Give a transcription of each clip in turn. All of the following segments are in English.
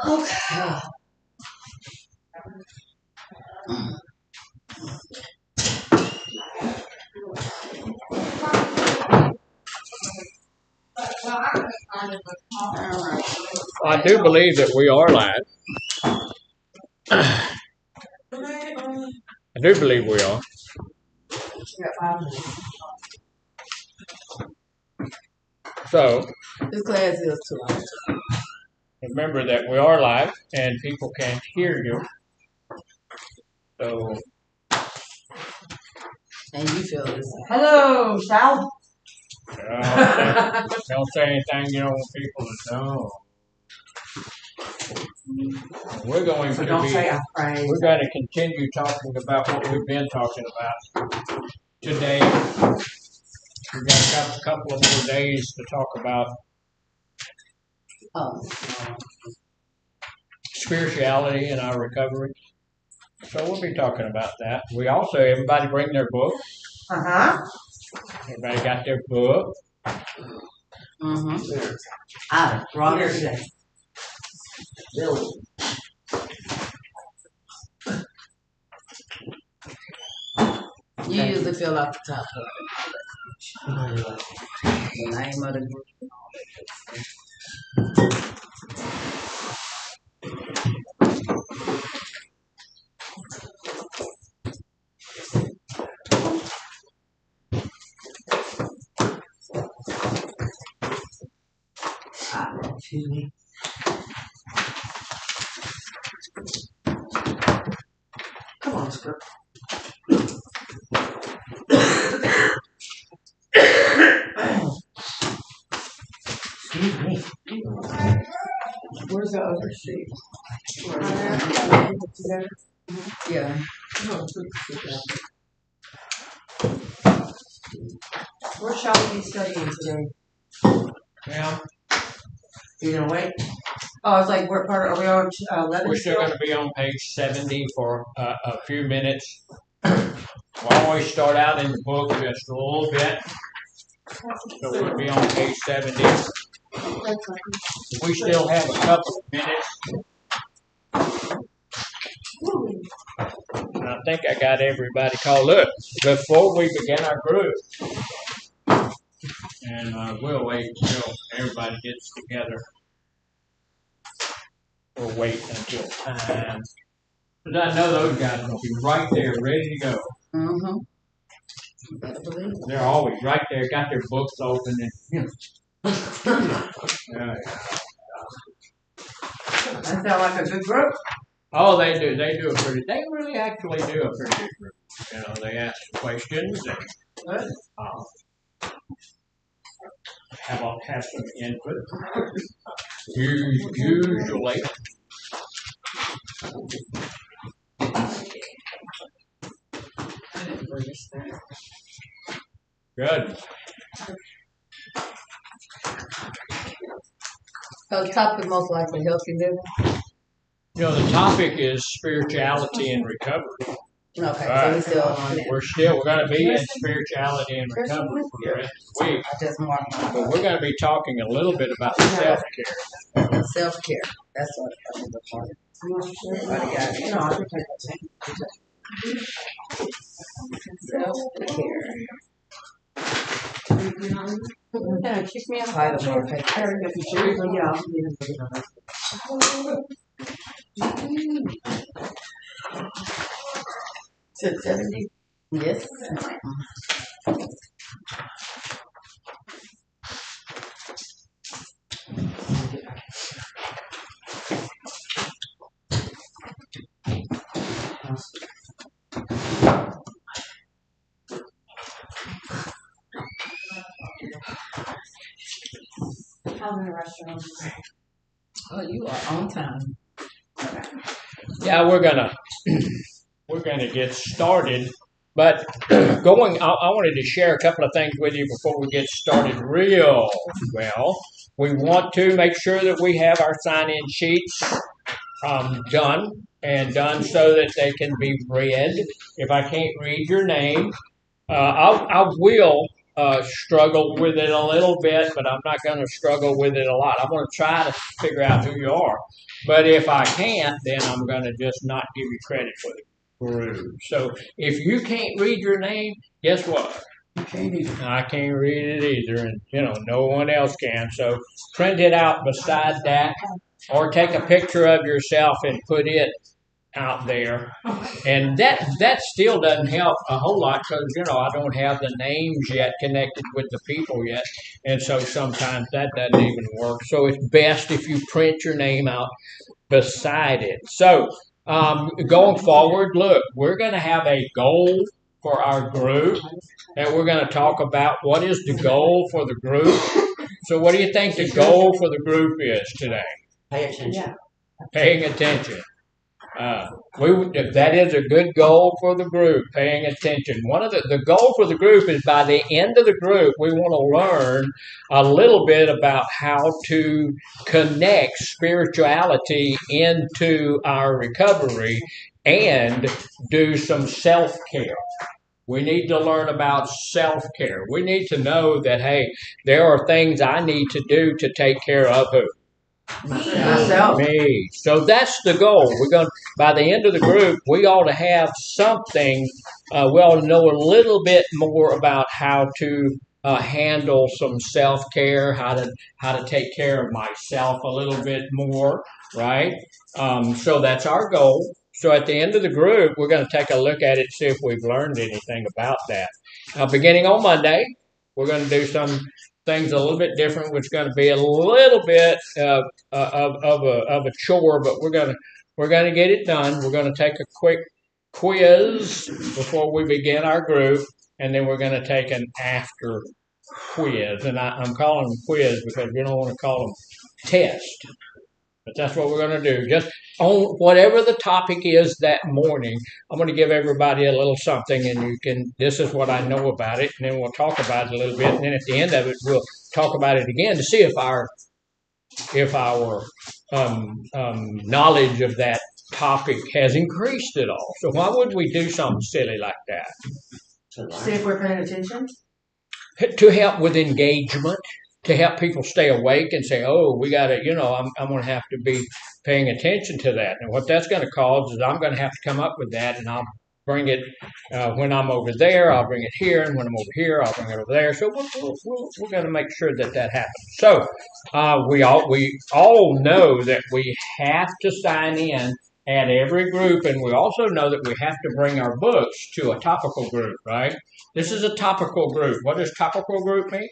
Okay. I do believe that we are live. I do believe we are. So, This class is too long. remember that we are live and people can't hear you. So, And you feel this. Hello, Sal. don't say anything you don't want people to know. We're going So to don't be. say I'm afraid. We're going to continue talking about what we've been talking about today. We've got a couple of more days to talk about spirituality and our recovery. So we'll be talking about that. We also, everybody bring their book. Everybody got their book. I brought her today. Really? You usually fill out the top of it. The name of the group. Excuse me. Come on, Skip. Excuse me. Where's the other sheet? Yeah. Where shall we be studying today? Yeah, You gonna wait? Oh, it's like what part are we on? 11. we're still going to be on page 70 for a few minutes. We'll always start out in the book just a little bit. So we'll be on page 70. We still have a couple of minutes. I think I got everybody called. Look, before we begin our group, and we'll wait until everybody gets together. We'll wait until time. Because I know those guys will be right there, ready to go. Mm-hmm. You better believe it. They're always right there, got their books open. And, That sound like a good group. oh, they do. They really actually do a pretty good group. You know, they ask questions and have some input. Usually. Good. So the topic most likely help you live. You know, the topic is spirituality and recovery. Okay, Right. so we still on that. We're going to be in spirituality and recovery for the rest of the week. I just marked my But we're going to be talking a little bit about self-care. self-care. That's what I'm looking for. Everybody got it. No, I can take Self-care. Yeah, kick me out. Title more page. Yeah. To 70? Yes. How's the restaurant? Oh, you are on time. Yeah, we're gonna get started. But I wanted to share a couple of things with you before we get started real well. We want to make sure that we have our sign-in sheets done so that they can be read. If I can't read your name, I will struggle with it a little bit, but I'm not going to struggle with it a lot. I'm going to try to figure out who you are. But if I can't, then I'm going to just not give you credit for the group. So if you can't read your name, guess what? I can't read it either, and no one else can. So print it out beside that, or take a picture of yourself and put it out there. And that still doesn't help a whole lot because I don't have the names yet connected with the people yet, and so sometimes that doesn't even work. So it's best if you print your name out beside it. So going forward, look, we're going to have a goal for our group, and we're going to talk about what is the goal for the group. So what do you think the goal for the group is today? Pay attention. Paying attention. That is a good goal for the group, paying attention. One of the goal for the group is by the end of the group, we want to learn a little bit about how to connect spirituality into our recovery and do some self-care. We need to learn about self-care. We need to know that, hey, there are things I need to do to take care of who? Myself. Me. So that's the goal. We're going by the end of the group, we ought to have something. We ought to know a little bit more about how to handle some self-care, how to take care of myself a little bit more, right? So that's our goal. So at the end of the group, we're going to take a look at it, see if we've learned anything about that. Beginning on Monday, we're going to do some things a little bit different, which is going to be a little bit of a chore, but we're going to get it done. We're going to take a quick quiz before we begin our group, and then we're going to take an after quiz. And I'm calling them quiz because we don't want to call them test. But that's what we're going to do. Just on whatever the topic is that morning, I'm going to give everybody a little something, and this is what I know about it, and then we'll talk about it a little bit, and then at the end of it, we'll talk about it again to see if our knowledge of that topic has increased at all. So why would we do something silly like that? See if we're paying attention? To help with engagement. To help people stay awake and say, oh, we got to, I'm going to have to be paying attention to that. And what that's going to cause is I'm going to have to come up with that, and I'll bring it when I'm over there. I'll bring it here, and when I'm over here, I'll bring it over there. So we're going to make sure that happens. So we all know that we have to sign in at every group, and we also know that we have to bring our books to a topical group, right? This is a topical group. What does topical group mean?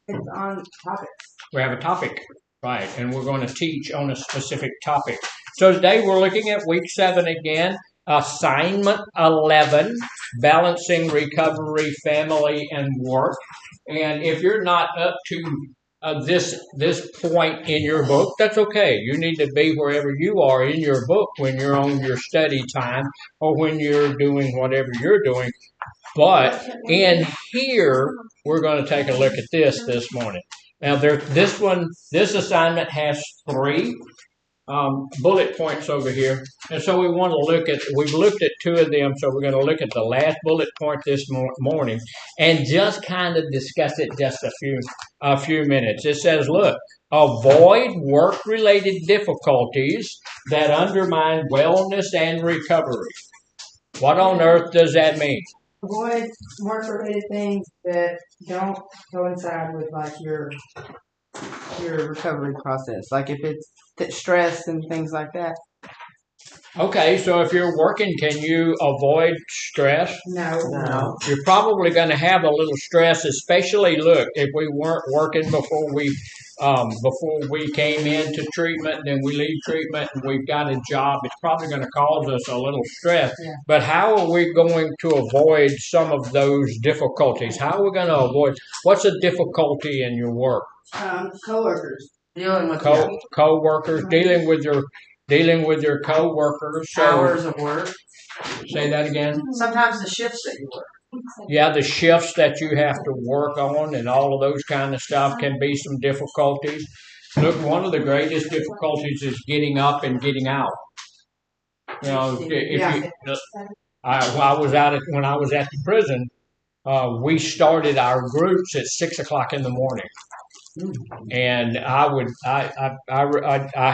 It's on topic. We have a topic, right, and we're going to teach on a specific topic. So today we're looking at week 7 again, assignment 11, balancing recovery, family, and work. And if you're not up to this point in your book, that's okay. You need to be wherever you are in your book when you're on your study time or when you're doing whatever you're doing. But in here, we're going to take a look at this morning. Now, this assignment has 3 bullet points over here. And so we've looked at 2 of them, so we're going to look at the last bullet point this morning and just kind of discuss it just a few minutes. It says, look, avoid work-related difficulties that undermine wellness and recovery. What on earth does that mean? Avoid work-related things that don't coincide with like your recovery process. Like if it's stress and things like that. Okay, so if you're working, can you avoid stress? No. You're probably going to have a little stress, especially, look, if we weren't working before we came into treatment, then we leave treatment and we've got a job, it's probably going to cause us a little stress. Yeah. But how are we going to avoid some of those difficulties? How are we going to avoid, what's a difficulty in your work? Coworkers. Dealing with co-workers, dealing with your co-workers. So, hours of work. Say that again. Sometimes the shifts that you work. Yeah, the shifts that you have to work on and all of those kind of stuff can be some difficulties. Look, one of the greatest difficulties is getting up and getting out. When I was at the prison, we started our groups at 6 o'clock in the morning. And I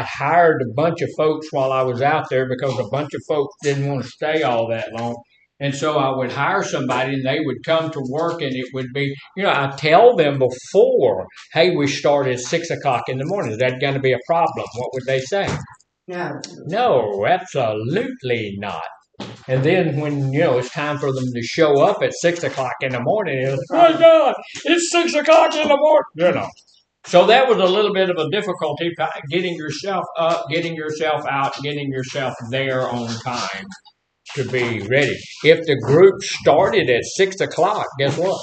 hired a bunch of folks while I was out there because a bunch of folks didn't want to stay all that long. And so I would hire somebody and they would come to work and it would be, I tell them before, hey, we start at 6 o'clock in the morning. Is that going to be a problem? What would they say? Yeah. No, absolutely not. And then when, it's time for them to show up at 6 o'clock in the morning, it's, oh my God, it's 6 o'clock in the morning, So that was a little bit of a difficulty, getting yourself up, getting yourself out, getting yourself there on time to be ready. If the group started at 6 o'clock, guess what?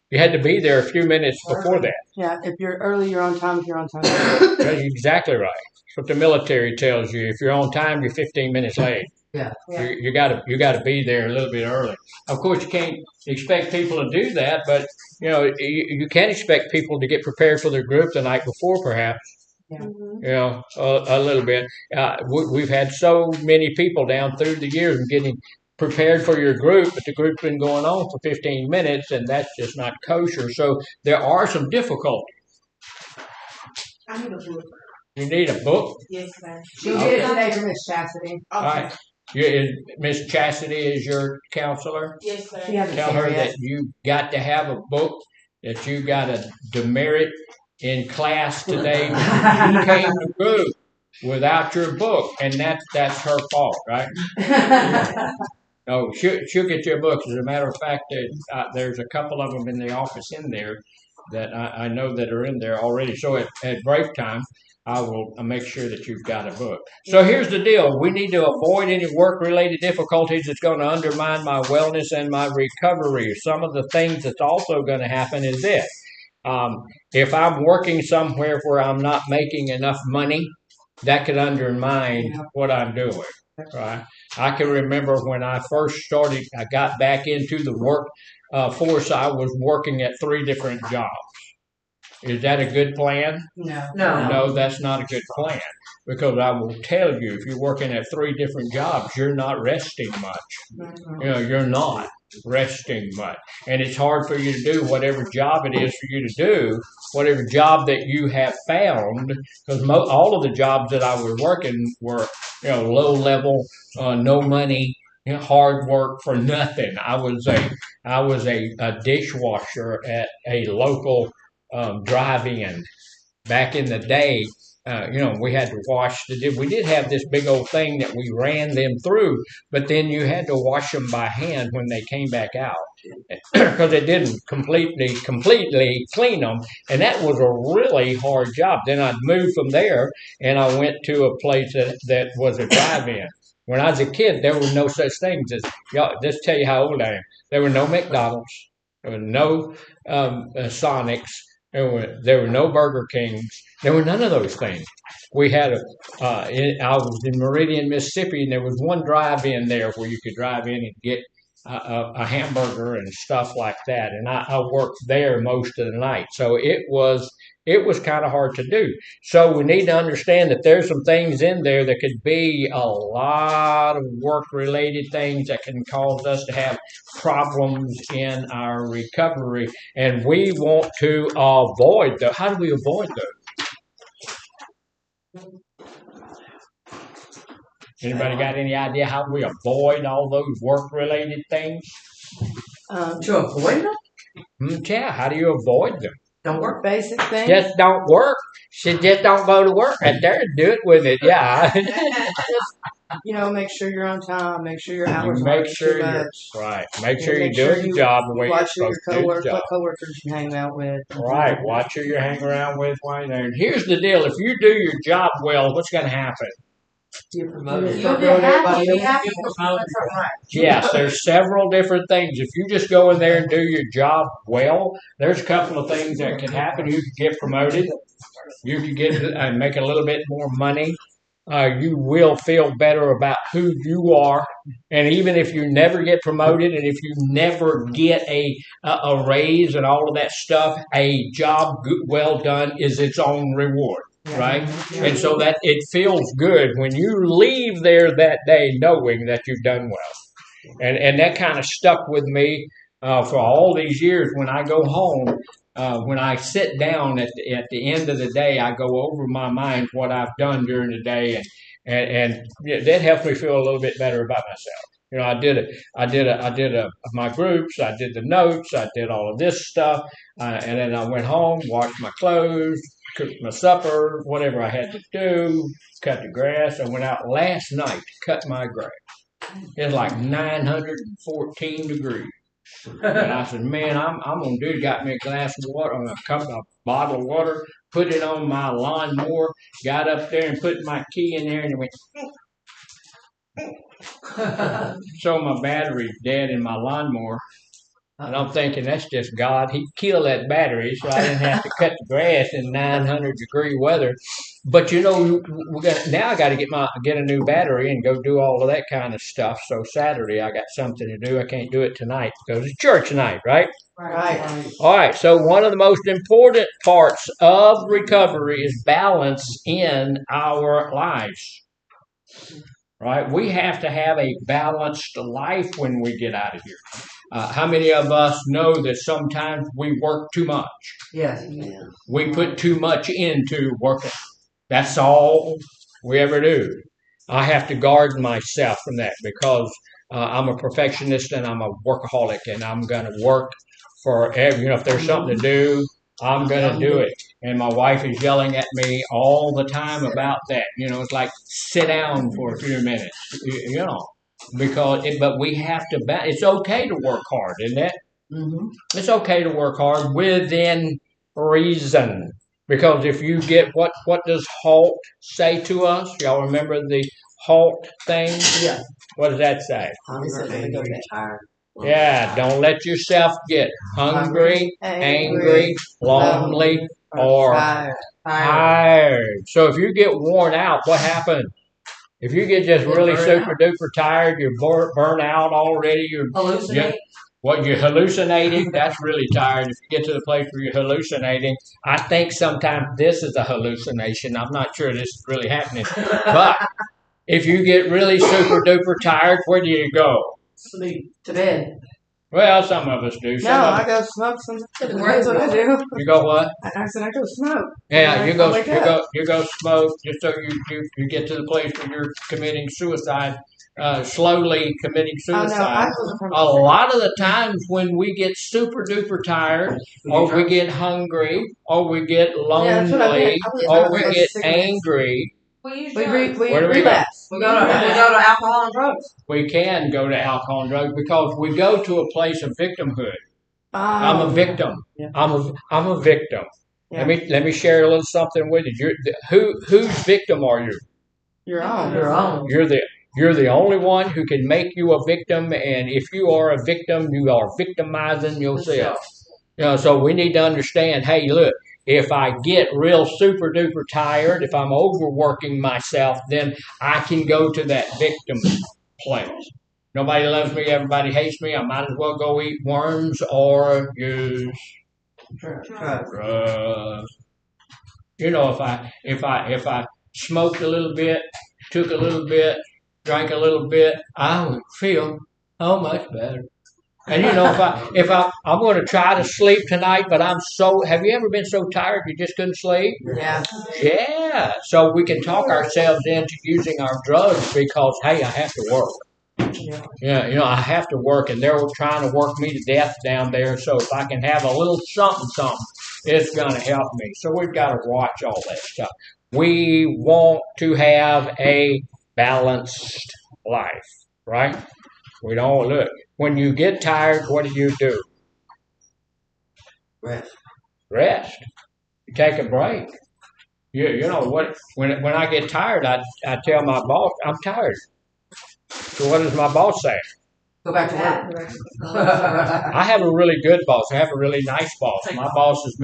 You had to be there a few minutes before that. Yeah, if you're early, you're on time. If you're on time, That's exactly right. That's what the military tells you. If you're on time, you're 15 minutes late. Yeah. You gotta be there a little bit early. Of course, you can't expect people to do that, but you can expect people to get prepared for their group the night before, perhaps. Yeah. A little bit. We've had so many people down through the years getting prepared for your group, but the group's been going on for 15 minutes, and that's just not kosher. So there are some difficulties. I need a book. You need a book? Yes, ma'am. She'll get it today from Miss Chastity. All right. Miss Chastity is your counselor? Yes, ma'am. She hasn't Tell seen her yet. that you got to have a book, that you got a demerit in class today. You came to group without your book, and that's her fault, right? No, she'll get you a book. As a matter of fact, there's a couple of them in the office in there that I know that are in there already. So at break time, I will make sure that you've got a book. So here's the deal. We need to avoid any work-related difficulties that's going to undermine my wellness and my recovery. Some of the things that's also going to happen is this. If I'm working somewhere where I'm not making enough money, that could undermine what I'm doing, right? I can remember when I first started, I got back into the work force, I was working at 3 different jobs. Is that a good plan? No. No, that's not a good plan. Because I will tell you, if you're working at 3 different jobs, you're not resting much. You're not resting much. And it's hard for you to do whatever job it is for you to do, whatever job that you have found, because all of the jobs that I was working were, low level, no money, hard work for nothing. I was a dishwasher at a local drive-in back in the day. We had to wash we did have this big old thing that we ran them through, but then you had to wash them by hand when they came back out because it didn't completely clean them, and that was a really hard job. Then I'd move from there and I went to a place that was a drive-in. When I was a kid, there were no such things as, just tell you how old I am. There were no McDonald's, there were no Sonics, there were no Burger Kings. There were none of those things. We had I was in Meridian, Mississippi, and there was one drive-in there where you could drive in and get a hamburger and stuff like that. And I worked there most of the night. So it was kind of hard to do. So we need to understand that there's some things in there that could be a lot of work-related things that can cause us to have problems in our recovery. And we want to avoid those. How do we avoid those? Anybody got any idea how we avoid all those work-related things? To avoid them? Yeah, how do you avoid them? Don't work. Basic things. Just don't work. She just don't go to work. And there, do it with it. Yeah. Make sure you're on time. Make sure your hours Make aren't sure too you're much. right. Make sure Make you're sure doing you the job the way you're Watch supposed your to do the what job. coworkers you hang out with. Right. Watch who you hang around with while you're there. And here's the deal: if you do your job well, what's going to happen? You're promoted. You'll be happy. You'll be happy. Yes, there's several different things. If you just go in there and do your job well, there's a couple of things that can happen. You can get promoted. You can get and make a little bit more money. You will feel better about who you are. And even if you never get promoted and if you never get a raise and all of that stuff, a job well done is its own reward. Right? And so that it feels good when you leave there that day knowing that you've done well. And that kind of stuck with me for all these years, when I go home, when I sit down at the end of the day, I go over my mind what I've done during the day, and yeah, that helps me feel a little bit better about myself. You know, I did my groups, I did the notes, I did all of this stuff, and then I went home, washed my clothes, cooked my supper, whatever I had to do, cut the grass. I went out last night to cut my grass. It's like 914 degrees. And I said, man, I'm gonna do. Got me a glass of water, a bottle of water, put it on my lawnmower, got up there and put my key in there, and it went. So my battery's dead in my lawnmower. And I'm thinking that's just God. He killed that battery so I didn't have to cut the grass in 900-degree weather. But you know, now I got to get a new battery and go do all of that kind of stuff. So Saturday I got something to do. I can't do it tonight because it's church night, right? Right. All right. So one of the most important parts of recovery is balance in our lives. Right? We have to have a balanced life when we get out of here. How many of us know that sometimes we work too much? Yes. We put too much into working. That's all we ever do. I have to guard myself from that because I'm a perfectionist and I'm a workaholic, and I'm going to work for if there's something to do, I'm going to do it. And my wife is yelling at me all the time about that. You know, it's like, sit down for a few minutes, but we have to, it's okay to work hard, isn't it? Mm-hmm. It's okay to work hard within reason. Because if you get, what does HALT say to us? Y'all remember the HALT thing? Yeah. What does that say? Hungry, tired. Yeah, don't let yourself get hungry, angry, lonely, or tired. So if you get worn out, what happens? If you get just really super duper tired, you're burnt out already. You're hallucinating. That's really tired. If you get to the place where you're hallucinating, I think sometimes this is a hallucination. I'm not sure this is really happening. But if you get really super duper tired, where do you go? Sleep. To bed. Well, some of us do. I go smoke some. That's what I do. You go what? I said I go smoke. Yeah, you go smoke just so you get to the place where you're committing suicide, slowly committing suicide. A lot of the times when we get super duper tired, or we get hungry, or we get lonely, or we get angry. We relapse. We go to alcohol and drugs. We can go to alcohol and drugs because we go to a place of victimhood. I'm a victim. Yeah. I'm a victim. Yeah. Let me share a little something with you. Whose victim are you? Your own. Your own. You're the only one who can make you a victim, and if you are a victim, you are victimizing yourself. So we need to understand. Hey, look. If I get real super duper tired, if I'm overworking myself, then I can go to that victim place. Nobody loves me, everybody hates me. I might as well go eat worms or use drugs. You know, if I smoked a little bit, took a little bit, drank a little bit, I would feel so much better. And you know, if I'm going to try to sleep tonight, but have you ever been so tired you just couldn't sleep? Yeah. Yeah. So we can talk ourselves into using our drugs because, hey, I have to work. Yeah, I have to work, and they're trying to work me to death down there. So if I can have a little something, it's going to help me. So we've got to watch all that stuff. We want to have a balanced life, right? We don't look. When you get tired, what do? Rest. You take a break. You know what? When I get tired, I tell my boss I'm tired. So what does my boss say? Go back to work. I have a really good boss. I have a really nice boss. My boss is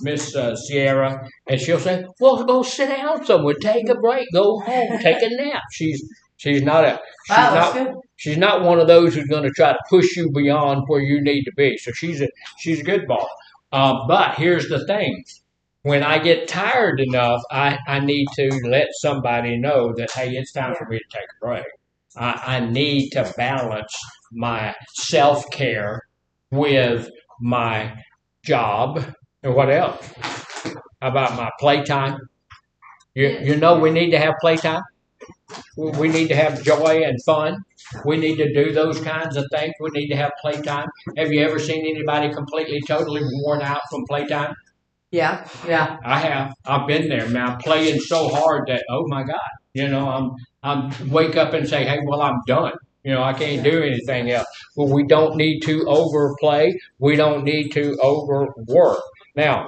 Miss Sierra, and she'll say, "Well, go sit down somewhere, take a break, go home, take a nap." She's not one of those who's going to try to push you beyond where you need to be. So she's a good boss. But here's the thing. When I get tired enough, I need to let somebody know that, hey, it's time for me to take a break. I need to balance my self-care with my job, and what else? How about my playtime? You know we need to have playtime. We need to have joy and fun. We need to do those kinds of things. We need to have playtime. Have you ever seen anybody completely, totally worn out from playtime? Yeah. I have. I've been there, man. I'm playing so hard that, oh my God, I'm wake up and say, hey, well, I'm done. I can't do anything else. Well, we don't need to overplay. We don't need to overwork. Now,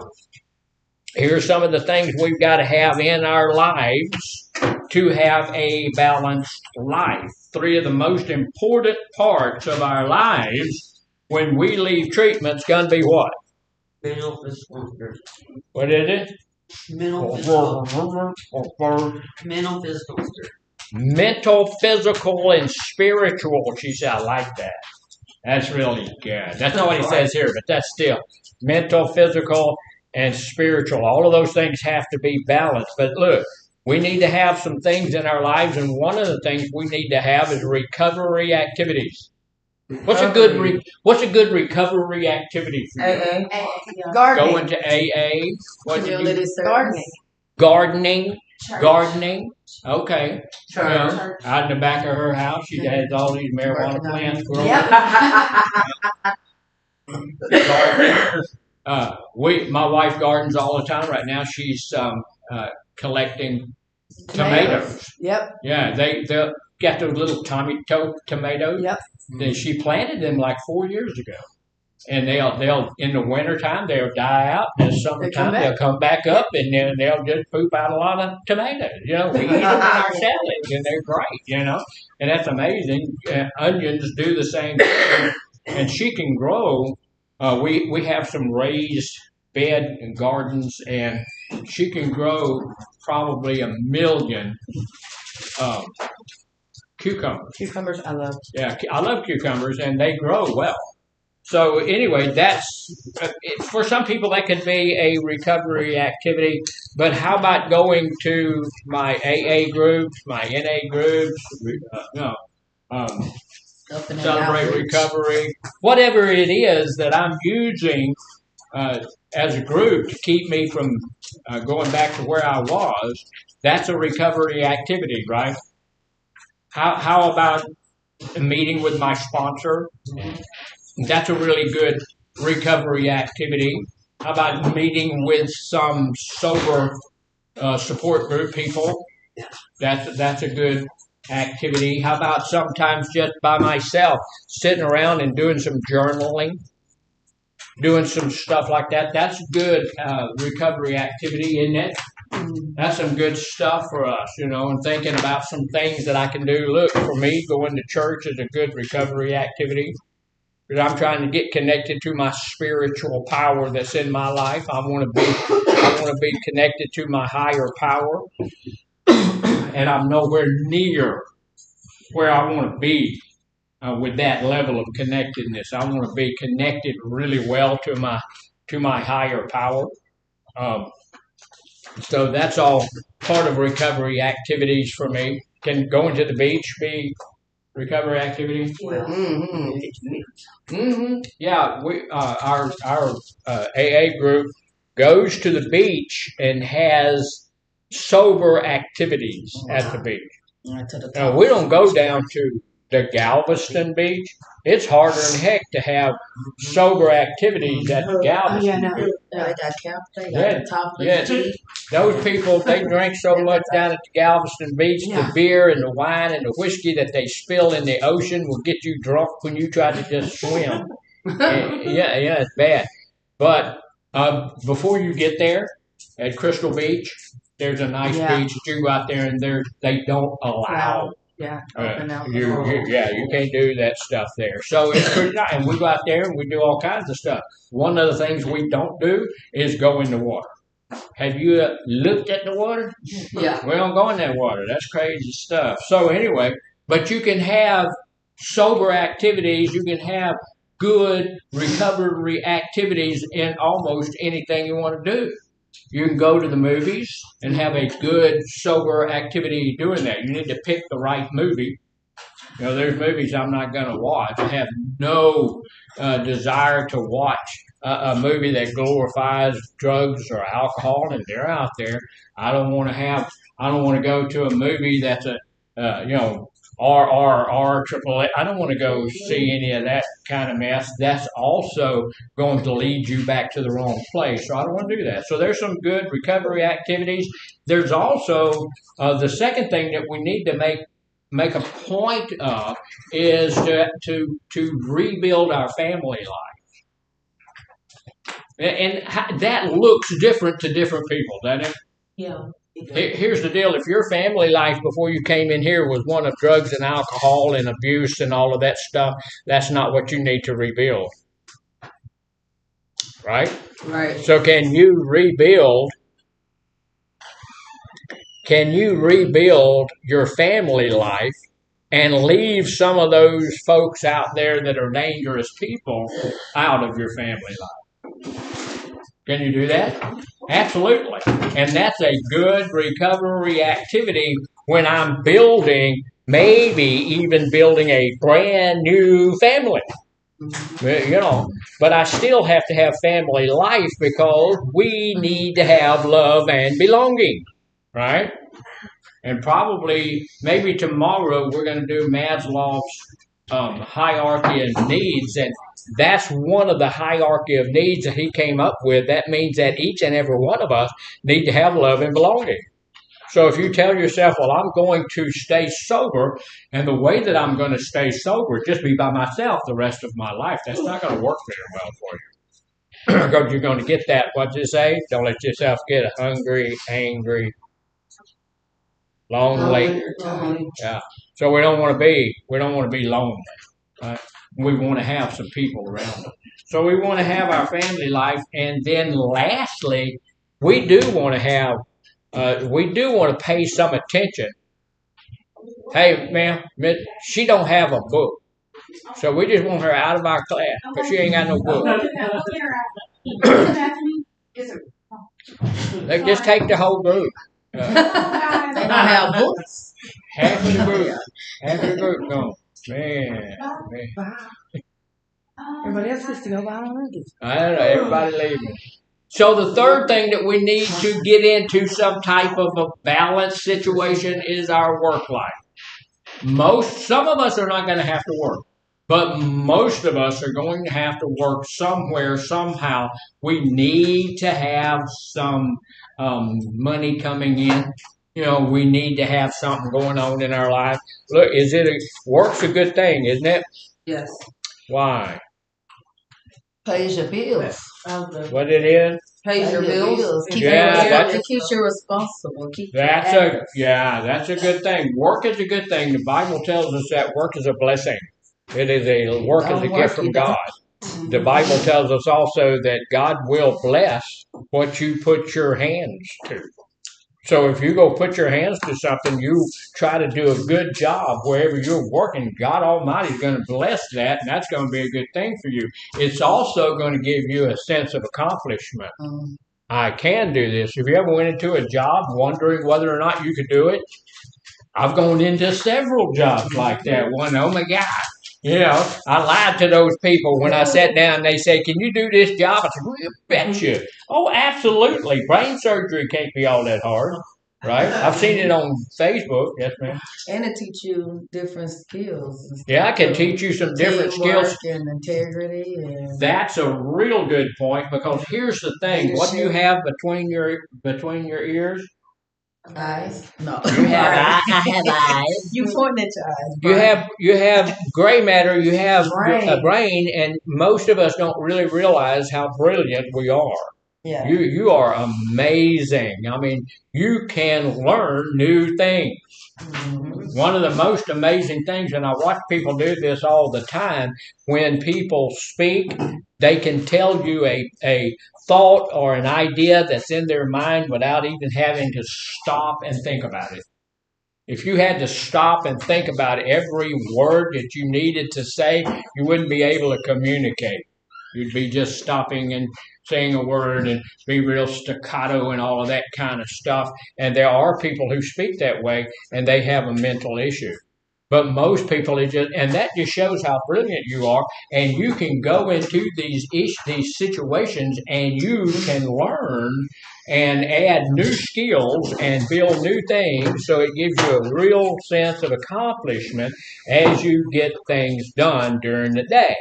here's some of the things we've got to have in our lives to have a balanced life. 3 of the most important parts of our lives when we leave treatment's going to be what? Mental, physical, and spiritual. What is it? Mental, physical, mental, physical, and spiritual. Mental, physical, and spiritual. She said, I like that. That's really good. That's not what he says here, but that's still mental, physical, and spiritual. All of those things have to be balanced. But look, we need to have some things in our lives, and one of the things we need to have is recovery activities. What's a good recovery activity for you? AA. Gardening. Going to AA. What did you? Gardening. Gardening. Church. Gardening. Okay. Church. Out in the back of her house, she has all these marijuana plants growing. Yep. My wife gardens all the time. Right now, she's collecting tomatoes. Yep. Yeah, they got those little tomato tomatoes. Yep. She planted them like 4 years ago, and they'll in the wintertime they'll die out. In the summertime they'll come back up, and then they'll just poop out a lot of tomatoes. We eat them in our salads, and they're great. And that's amazing. Onions do the same thing, and she can grow. We have some raised bed and gardens, and she can grow probably 1 million cucumbers. Cucumbers, I love. Yeah, I love cucumbers, and they grow well. So anyway, that's for some people that could be a recovery activity. But how about going to my AA groups, my NA groups? Celebrate recovery, whatever it is that I'm using as a group to keep me from going back to where I was. That's a recovery activity, right? How about a meeting with my sponsor? That's a really good recovery activity. How about meeting with some sober support group people? That's a good activity. How about sometimes just by myself, sitting around and doing some journaling, doing some stuff like that? That's good recovery activity, isn't it? That's some good stuff for us, and thinking about some things that I can do. Look, for me, going to church is a good recovery activity because I'm trying to get connected to my spiritual power that's in my life. I want to be connected to my higher power, and I'm nowhere near where I want to be with that level of connectedness. I want to be connected really well to my higher power. So that's all part of recovery activities for me. Can going to the beach be recovery activity? Yeah, our AA group goes to the beach and has sober activities at the beach. Now, we don't go down to the Galveston beach. It's harder than heck to have sober activities at the Galveston beach. Those people, they drink so much down at the Galveston beach, the beer and the wine and the whiskey that they spill in the ocean will get you drunk when you try to just swim. It's bad. But before you get there, at Crystal Beach, there's a nice beach that you can go out there, and they don't allow. You can't do that stuff there. So it's pretty nice. And we go out there and we do all kinds of stuff. One of the things we don't do is go in the water. Have you looked at the water? Yeah. We don't go in that water. That's crazy stuff. So anyway, but you can have sober activities. You can have good recovery activities in almost anything you want to do. You can go to the movies and have a good sober activity doing that. You need to pick the right movie You know, there's movies I'm not going to watch. I have no desire to watch a movie that glorifies drugs or alcohol, and they're out there. I don't want to have. I don't want to go to a movie that's a you know RRR triple A. I don't want to go see any of that kind of mess. That's also going to lead you back to the wrong place. So I don't want to do that. So there's some good recovery activities. There's also the second thing that we need to make a point of is to rebuild our family life, and that looks different to different people, doesn't it? Yeah. Here's the deal: if your family life before you came in here was one of drugs and alcohol and abuse and all of that stuff, that's not what you need to rebuild, right? Right. So can you rebuild? Can you rebuild your family life and leave some of those folks out there that are dangerous people out of your family life? Can you do that? Absolutely. And that's a good recovery activity when I'm building, maybe even building a brand new family. You know, but I still have to have family life because we need to have love and belonging, right? And probably, maybe tomorrow, we're going to do Maslow's hierarchy of needs. And that's one of the hierarchy of needs that he came up with. That means that each and every one of us need to have love and belonging. So if you tell yourself, well, I'm going to stay sober, and the way that I'm going to stay sober is just be by myself the rest of my life, that's not going to work very well for you. Because you're going to get that, what you say? Don't let yourself get hungry, angry, lonely. Yeah. So we don't want to be lonely. Right? We want to have some people around us. So we want to have our family life, and then lastly, we do want to pay some attention. Hey, ma'am, she don't have a book, so we just want her out of our class because she ain't got no book. They just take the whole group. They don't have books. Half of the group gone. Man. Everybody else gets to go, but I don't like it. I don't know, everybody leaving. So the third thing that we need to get into some type of a balanced situation is our work life. Some of us are not going to have to work, but most of us are going to have to work somewhere, somehow. We need to have some money coming in. You know, we need to have something going on in our life. Look, work's a good thing, isn't it? Yes. Why? Pays your bills. What it is? Pays your bills. It keeps you responsible. That's a good thing. Work is a good thing. The Bible tells us that work is a blessing. Work is a gift from God. The Bible tells us also that God will bless what you put your hands to. So if you go put your hands to something, you try to do a good job wherever you're working, God Almighty is going to bless that, and that's going to be a good thing for you. It's also going to give you a sense of accomplishment. I can do this. If you ever went into a job wondering whether or not you could do it, I've gone into several jobs like that. One, oh my God. You know, I lied to those people when I sat down and they said, can you do this job? I said, well, you betcha. Oh, absolutely. Brain surgery can't be all that hard, right? I've seen it on Facebook. Yes, ma'am. And it teach you different skills. Yeah, I can teach you some different skills. And integrity. And that's a real good point because here's the thing. What do you have between your ears? Eyes? No. You have I have eyes. You pointing at your eyes. You have gray matter. You have a brain, and most of us don't really realize how brilliant we are. Yeah. You are amazing. I mean, you can learn new things. Mm-hmm. One of the most amazing things, and I watch people do this all the time, when people speak, they can tell you a thought or an idea that's in their mind without even having to stop and think about it. If you had to stop and think about every word that you needed to say, you wouldn't be able to communicate. You'd be just stopping and saying a word and be real staccato and all of that kind of stuff. And there are people who speak that way, and they have a mental issue. But most people, and that just shows how brilliant you are. And you can go into these situations, and you can learn and add new skills and build new things. So it gives you a real sense of accomplishment as you get things done during the day.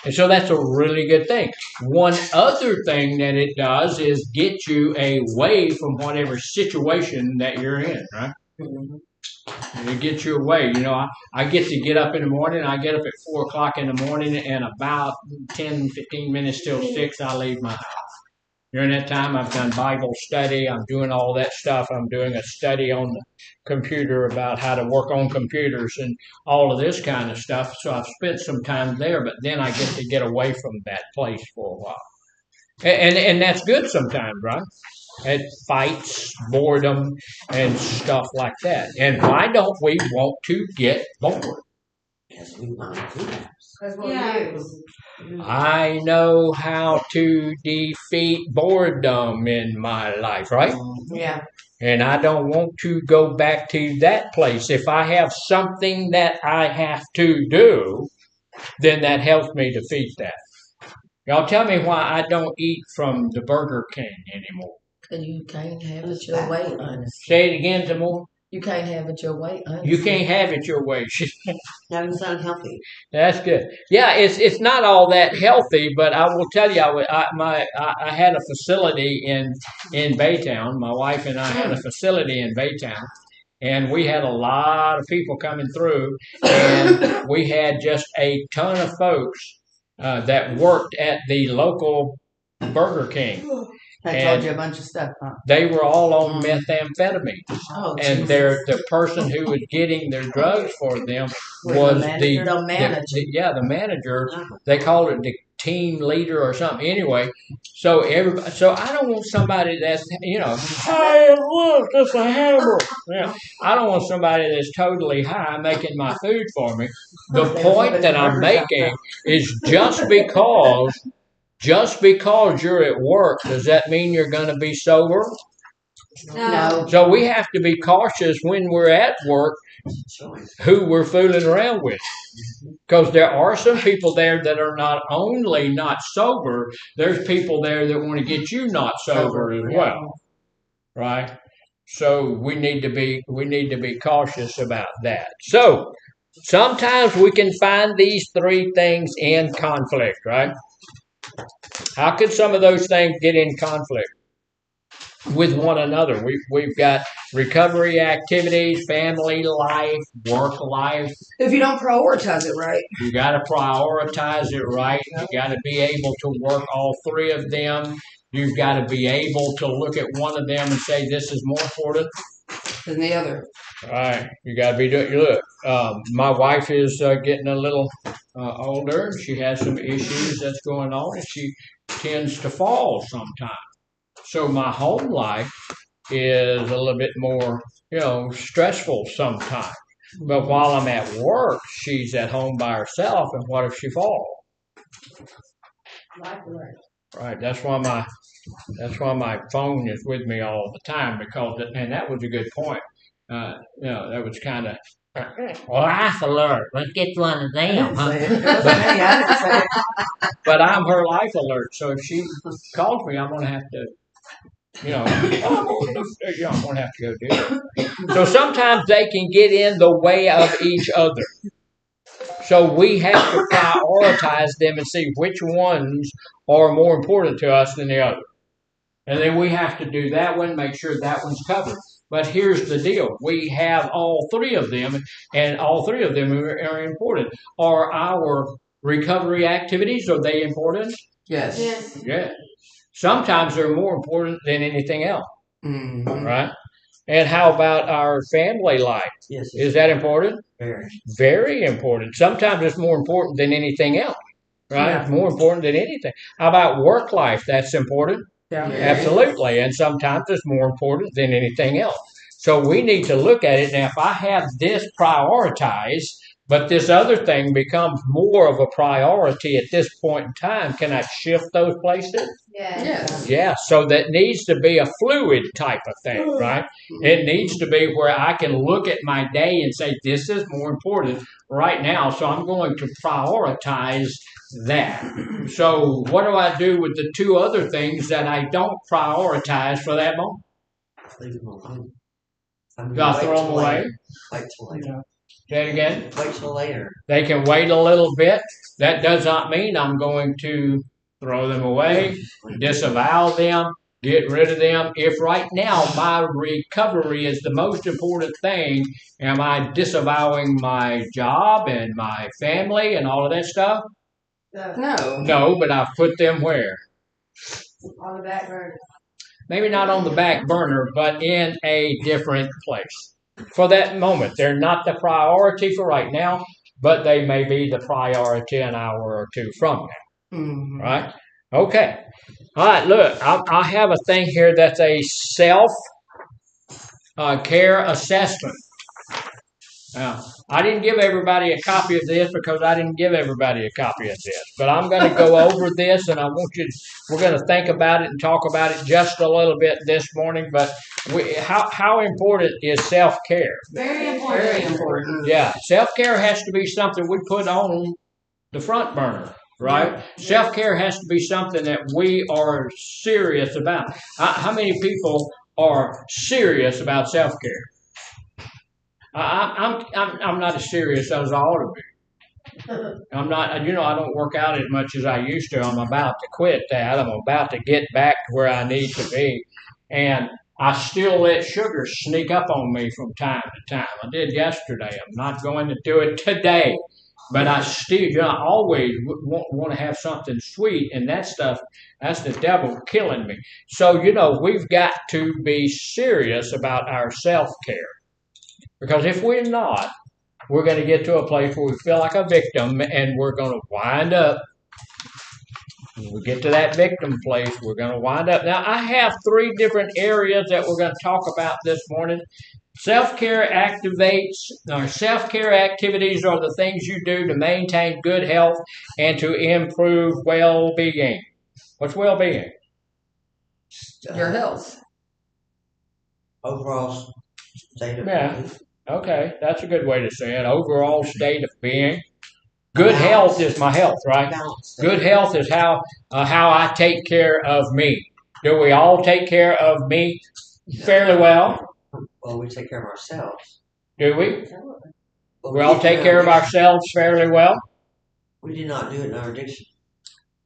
And so that's a really good thing. One other thing that it does is get you away from whatever situation that you're in, right? Mm-hmm. It gets you away. I get to get up in the morning. I get up at 4 o'clock in the morning, and about 10, 15 minutes till 6, I leave my house. During that time, I've done Bible study. I'm doing all that stuff. I'm doing a study on the computer about how to work on computers and all of this kind of stuff. So I've spent some time there, but then I get to get away from that place for a while. And that's good sometimes, right? It fights boredom and stuff like that. And why don't we want to get bored? Yes, we want to. That's what it is. I know how to defeat boredom in my life, right? Yeah. And I don't want to go back to that place. If I have something that I have to do, then that helps me defeat that. Y'all tell me why I don't eat from the Burger King anymore. Because you can't have it your way, honestly. Say it again, Tamor. You can't have it your way, honestly. You can't have it your way. That sounds healthy. That's good. Yeah, it's not all that healthy, but I will tell you, I had a facility in Baytown. My wife and I had a facility in Baytown, and we had a lot of people coming through, and we had just a ton of folks that worked at the local Burger King. I told you a bunch of stuff, huh? They were all on methamphetamine. Oh, and the person who was getting their drugs for them was the manager. The manager. They called it the team leader or something. Anyway, so I don't want somebody that's, hey, look, it's a hamburger. I don't want somebody that's totally high making my food for me. The point that I'm making is just because you're at work, does that mean you're going to be sober? No. So we have to be cautious when we're at work who we're fooling around with. Because there are some people there that are not only not sober, there's people there that want to get you not sober as well. Right? So we need to be cautious about that. So sometimes we can find these three things in conflict, right? How could some of those things get in conflict with one another? We've got recovery activities, family life, work life. If you don't prioritize it right. You got to prioritize it right. You got to be able to work all three of them. You've got to be able to look at one of them and say, this is more important than the other. All right. You got to be doing. Look, my wife is getting a little older. She has some issues that's going on, and she tends to fall sometimes. So my home life is a little bit more, stressful sometimes. But while I'm at work, she's at home by herself, and what if she falls? Right. That's why my phone is with me all the time, because that was a good point. That was kind of. Life alert. Let's get one of them. Huh? But I'm her life alert, so if she calls me, I'm gonna have to. I'm gonna have to go do it. So sometimes they can get in the way of each other. So we have to prioritize them and see which ones are more important to us than the other. And then we have to do that one, make sure that one's covered. But here's the deal. We have all three of them, and all three of them are important. Are our recovery activities, are they important? Yes. Yeah. Sometimes they're more important than anything else. Mm-hmm. Right? And how about our family life? Yes. Is that important? Very. Very important. Sometimes it's more important than anything else. Right? Yeah. It's more important than anything. How about work life? That's important. Yeah. Absolutely. And sometimes it's more important than anything else. So we need to look at it. Now, if I have this prioritized, But this other thing becomes more of a priority at this point in time. Can I shift those places? Yes. Yeah, so that needs to be a fluid type of thing, right? It needs to be where I can look at my day and say, this is more important right now, so I'm going to prioritize that. So what do I do with the two other things that I don't prioritize for that moment? Leave them alone. Do I throw them away? Wait till later. Say it again. Wait till later. They can wait a little bit. That does not mean I'm going to throw them away, disavow them, get rid of them. If right now my recovery is the most important thing, am I disavowing my job and my family and all of that stuff? No. No, but I've put them where? On the back burner. Maybe not on the back burner, but in a different place. For that moment, they're not the priority for right now, but they may be the priority an hour or two from now. Mm-hmm. Right? Okay. All right, look, I have a thing here that's a self-care assessment. Now, I didn't give everybody a copy of this because I didn't give everybody a copy of this. But I'm going to go over this, and we're going to think about it and talk about it just a little bit this morning. But how important is self-care? Very important. Very important. Yeah, self-care has to be something we put on the front burner, right? Self-care has to be something that we are serious about. How many people are serious about self-care? I'm not as serious as I ought to be. I'm not, I don't work out as much as I used to. I'm about to quit that. I'm about to get back to where I need to be. And I still let sugar sneak up on me from time to time. I did yesterday. I'm not going to do it today. But I still, I always want to have something sweet, and that stuff, that's the devil killing me. So, we've got to be serious about our self-care. Because if we're not, we're going to get to a place where we feel like a victim, and we're going to wind up, when we get to that victim place, we're going to wind up. Now, I have 3 different areas that we're going to talk about this morning. Self-care activities are the things you do to maintain good health and to improve well-being. What's well-being? Your health. Overall state of being. Okay, that's a good way to say it. Overall state of being. Good health is my health, right? Good health is how I take care of me. Do we all take care of me fairly well? Well, we take care of ourselves. Do we? Well, We all take care of ourselves fairly well? We did not do it in our addiction.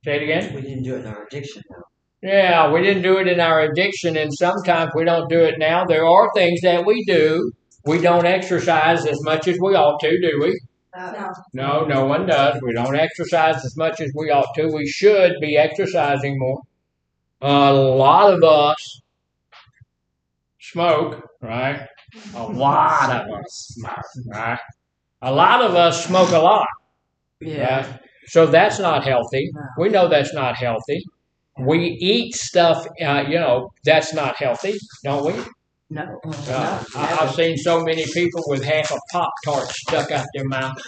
Say it again? We didn't do it in our addiction, though. Yeah, we didn't do it in our addiction, and sometimes we don't do it now. There are things that we do. We don't exercise as much as we ought to, do we? No. No one does. We don't exercise as much as we ought to. We should be exercising more. A lot of us smoke, right? A lot of us smoke, right? A lot of us smoke a lot. Yeah. Right? So that's not healthy. No. We know that's not healthy. We eat stuff, that's not healthy, don't we? No. I've seen so many people with half a Pop-Tart stuck out their mouth.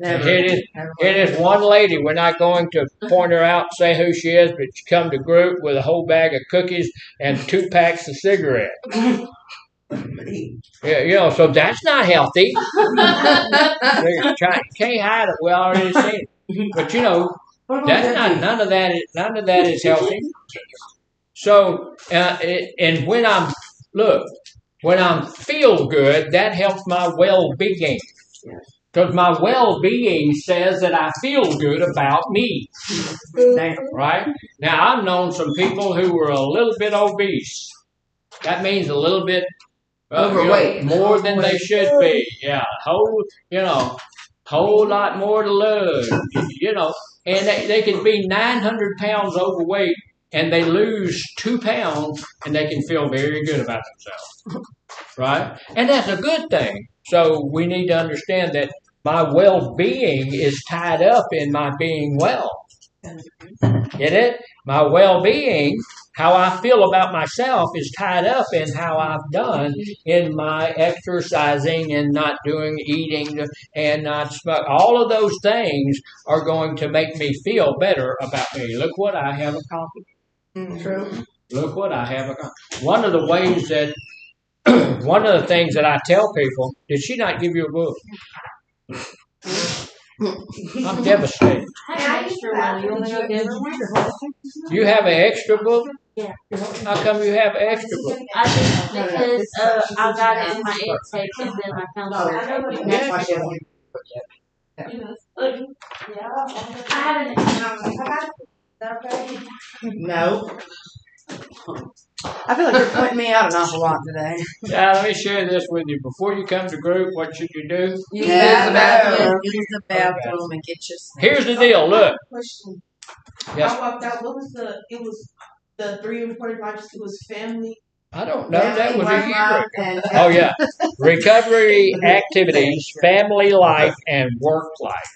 Never. It is one lady. We're not going to point her out and say who she is, but she come to group with a whole bag of cookies and 2 packs of cigarettes. Yeah, so that's not healthy. You can't hide it. We already seen it. But that's not. None of that is healthy. So, and when I'm feel good, that helps my well-being. Because my well-being says that I feel good about me. Right? Now, I've known some people who were a little bit obese. That means a little bit Overweight. More than they should be. Yeah, whole lot more to lose. And they could be 900 pounds overweight, and they lose 2 pounds, and they can feel very good about themselves. Right? And that's a good thing. So we need to understand that my well-being is tied up in my being well. Get it? My well-being how I feel about myself is tied up in how I've done in my exercising and not doing eating and not smoking. All of those things are going to make me feel better about me. Look what I have accomplished. True. Look what I have accomplished. One of the ways that, one of the things that I tell people, did she not give you a book? I'm devastated. I have an extra one. You want to go get one? You have an extra book? Yeah. How come you have an extra book? I just because I got it in my intake and then I found out. That's why she hasn't. I have an extra. No. I feel like you're pointing me out an awful lot today. Yeah, let me share this with you. Before you come to group, what should you do? Use the bathroom. Use the bathroom and get your snacks. Here's the deal. Look. Question. Yes. I walked out. What was it was the 3 and 45. It was family. I don't know. That was a year ago. And Oh, yeah. Recovery activities, family life, and work life.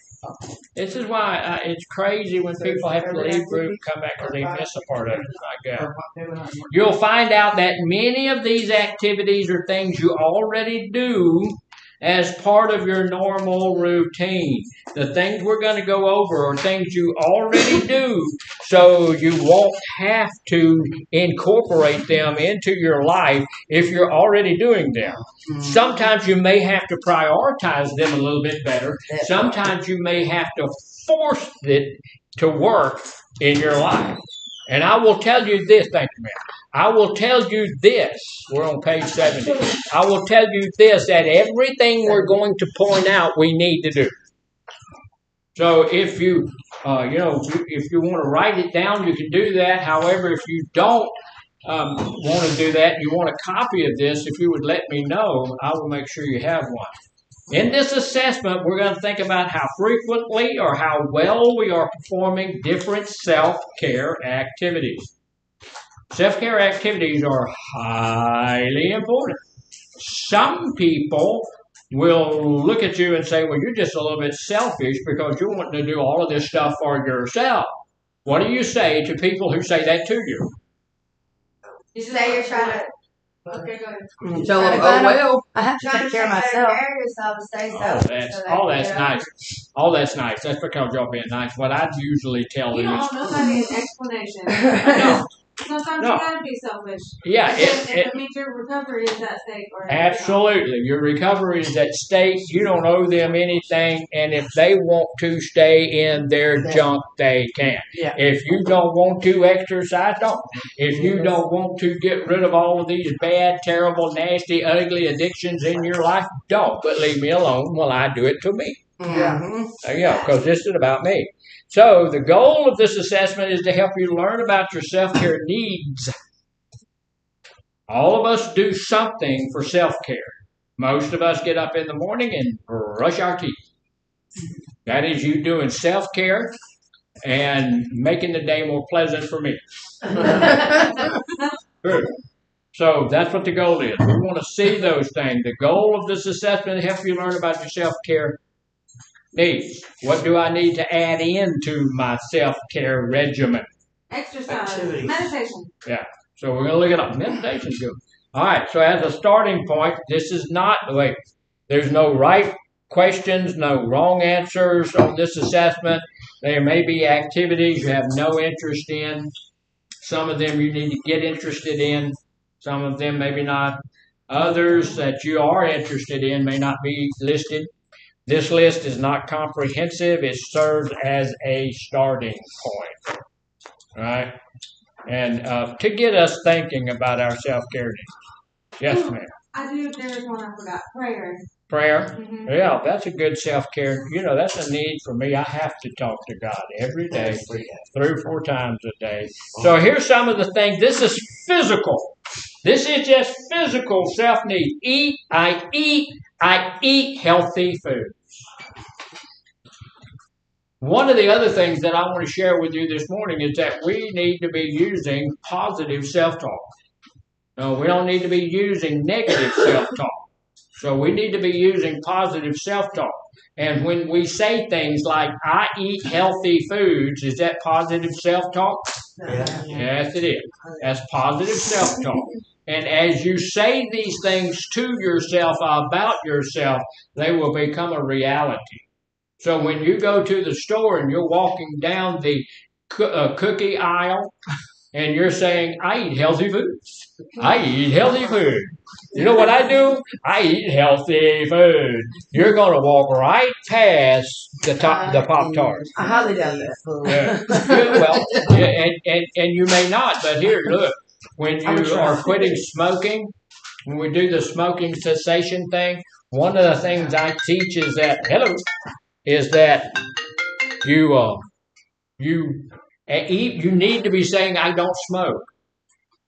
This is why it's crazy when people have to leave group, come back, and they miss a part of it. Like that. You'll find out that many of these activities are things you already do as part of your normal routine. The things we're going to go over are things you already do, so you won't have to incorporate them into your life if you're already doing them. Sometimes you may have to prioritize them a little bit better. Sometimes you may have to force it to work in your life. And I will tell you this, thank you, ma'am. I will tell you this. We're on page 70. I will tell you this, that everything we're going to point out, we need to do. So if you, if you want to write it down, you can do that. However, if you don't want to do that, you want a copy of this, if you would let me know, I will make sure you have one. In this assessment, we're going to think about how frequently or how well we are performing different self-care activities. Self-care activities are highly important. Some people will look at you and say, well, you're just a little bit selfish because you're wanting to do all of this stuff for yourself. What do you say to people who say that to you? You say you're trying to. Okay, go ahead. Tell them, oh well. I have to take care of myself. Oh, that's nice. Oh, that's nice. That's because y'all being nice. What I usually tell You them don't is, owe nobody an explanation. no, Sometimes No. you gotta be selfish. yeah, If it means your recovery is at stake or absolutely. Your recovery is at stake. You don't owe them anything, and if they want to stay in their junk, they can. Yeah. If you don't want to exercise, don't. If you don't want to get rid of all of these bad, terrible, nasty, ugly addictions in your life, don't. But leave me alone while I do it to me. Yeah. Because this is about me. So the goal of this assessment is to help you learn about your self-care needs. All of us do something for self-care. Most of us get up in the morning and brush our teeth. That is you doing self-care and making the day more pleasant for me. Good. So that's what the goal is. We want to see those things. The goal of this assessment is to help you learn about your self-care needs. What do I need to add into my self-care regimen? exercise, Activities. meditation. So we're going to look at meditation's good. All right. So as a starting point, this is not there's no right questions, no wrong answers on this assessment. There may be activities you have no interest in. Some of them you need to get interested in. Some of them maybe not. Others that you are interested in may not be listed. This list is not comprehensive. It serves as a starting point, all right? And to get us thinking about our self-care needs. Yes, ma'am. I do. There's one I forgot. Prayer. Prayer. Mm-hmm. Yeah, that's a good self-care. That's a need for me. I have to talk to God every day, 3 or 4 times a day. So here's some of the things. This is physical. This is just physical self-need. I eat healthy food. One of the other things that I want to share with you this morning is that we need to be using positive self-talk. No, we don't need to be using negative self-talk. So we need to be using positive self-talk. And when we say things like, I eat healthy foods, is that positive self-talk? Yeah. Yes, it is. That's positive self-talk. And as you say these things to yourself about yourself, they will become a reality. So when you go to the store and you're walking down the cookie aisle and you're saying, I eat healthy foods. I eat healthy food. You know what I do? I eat healthy food. You're going to walk right past the Pop-Tart. I highly doubt that. Well, and you may not, but here, look. When you are quitting smoking, when we do the smoking cessation thing, one of the things I teach is that you need to be saying, I don't smoke.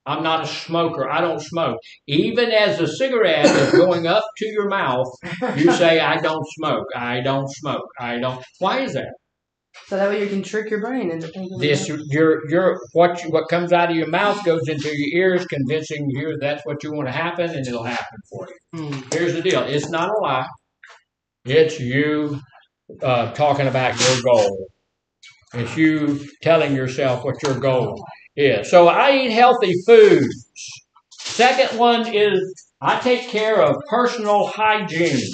I'm not a smoker. I don't smoke. Even as the cigarette is going up to your mouth, you say, I don't smoke. I don't smoke. I don't. Why is that? So that way you can trick your brain into thinking. What comes out of your mouth goes into your ears, convincing you that's what you want to happen, and it'll happen for you. Here's the deal. It's not a lie. It's you talking about your goal. It's you telling yourself what your goal is. So I eat healthy foods. Second one is I take care of personal hygiene.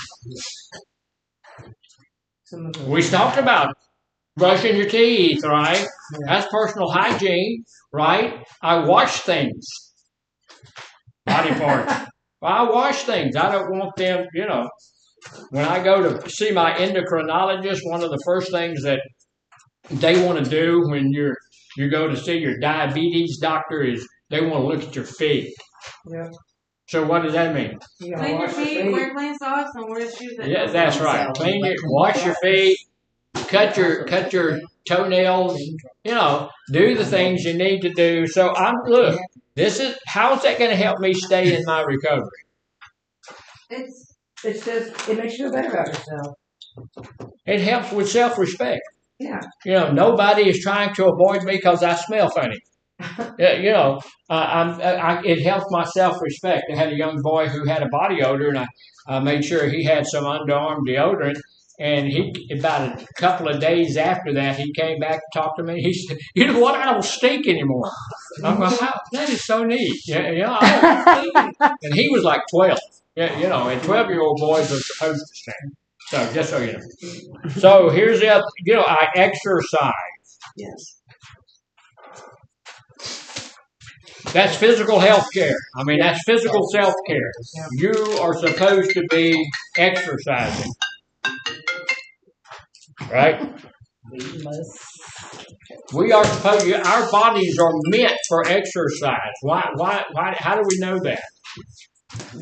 We talked about brushing your teeth, right? That's personal hygiene, right? I wash things. Body parts. I wash things. I don't want them, when I go to see my endocrinologist, one of the first things that they want to do when you go to see your diabetes doctor is they want to look at your feet. Yeah. So what does that mean? Clean your feet, wear clean socks, and wear shoes. Yeah, that's right. Wash your feet, cut your toenails. Do the things you need to do. So look. How is that going to help me stay in my recovery? It's just it makes you feel better about yourself. It helps with self-respect. Yeah. Nobody is trying to avoid me because I smell funny. It helps my self-respect. I had a young boy who had a body odor, and I made sure he had some underarm deodorant. And about a couple of days after that, he came back to talk to me. He said, "You know what? I don't stink anymore." I'm going, that is so neat. I don't stink. And he was like 12. And 12-year-old boys are supposed to stink. So just so you know. So here's the other. I exercise. Yes. That's physical health care. That's physical self-care. You are supposed to be exercising. Right? We are supposed to, our bodies are meant for exercise. Why, how do we know that?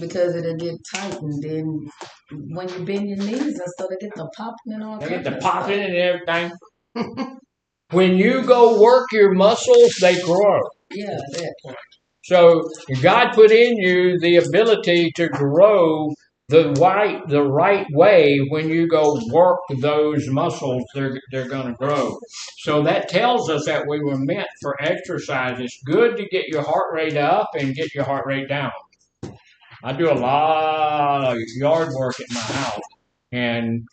Because it'll get tight, and then when you bend your knees and stuff, they get the popping and all that. They get the popping and everything. When you go work your muscles, they grow. Yeah, that part. So God put in you the ability to grow the right way. When you go work those muscles, they're going to grow. So that tells us that we were meant for exercise. It's good to get your heart rate up and get your heart rate down. I do a lot of yard work at my house, and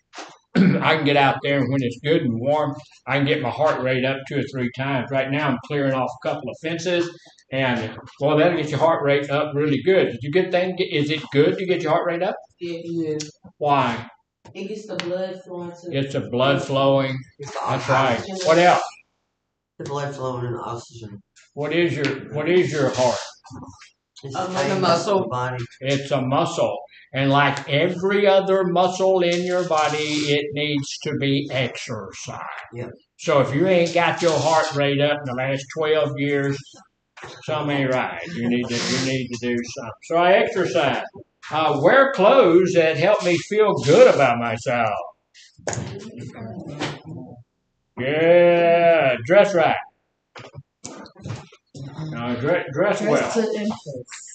I can get out there, and when it's good and warm, I can get my heart rate up 2 or 3 times. Right now, I'm clearing off a couple of fences, and that'll get your heart rate up really good. Is it good to get your heart rate up? Yeah. Why? It gets the blood flowing. It's the blood flowing. That's right. What else? The blood flowing and oxygen. What is your heart? It's a muscle. Body. It's a muscle. And like every other muscle in your body, it needs to be exercised. Yep. So if you ain't got your heart rate up in the last 12 years, something ain't right. You need to do something. So I exercise. Wear clothes that help me feel good about myself. Yeah, dress right. Dress well.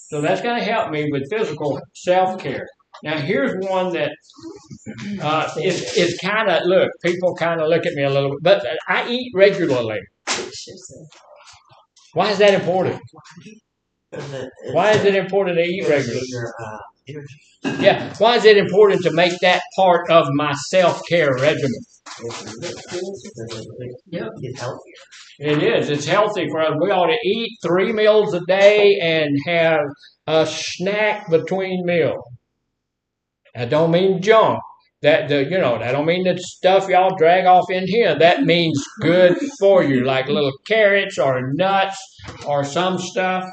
So that's going to help me with physical self-care. Now here's one that is kind of, look, people kind of look at me a little bit, but I eat regularly. Why is that important? Why is it important to eat regularly? Your, energy. Yeah, why is it important to make that part of my self-care regimen? Yep. It's healthier. It is. It's healthy for us. We ought to eat 3 meals a day and have a snack between meals. That don't mean junk. That don't mean the stuff y'all drag off in here. That means good for you, like little carrots or nuts or some stuff.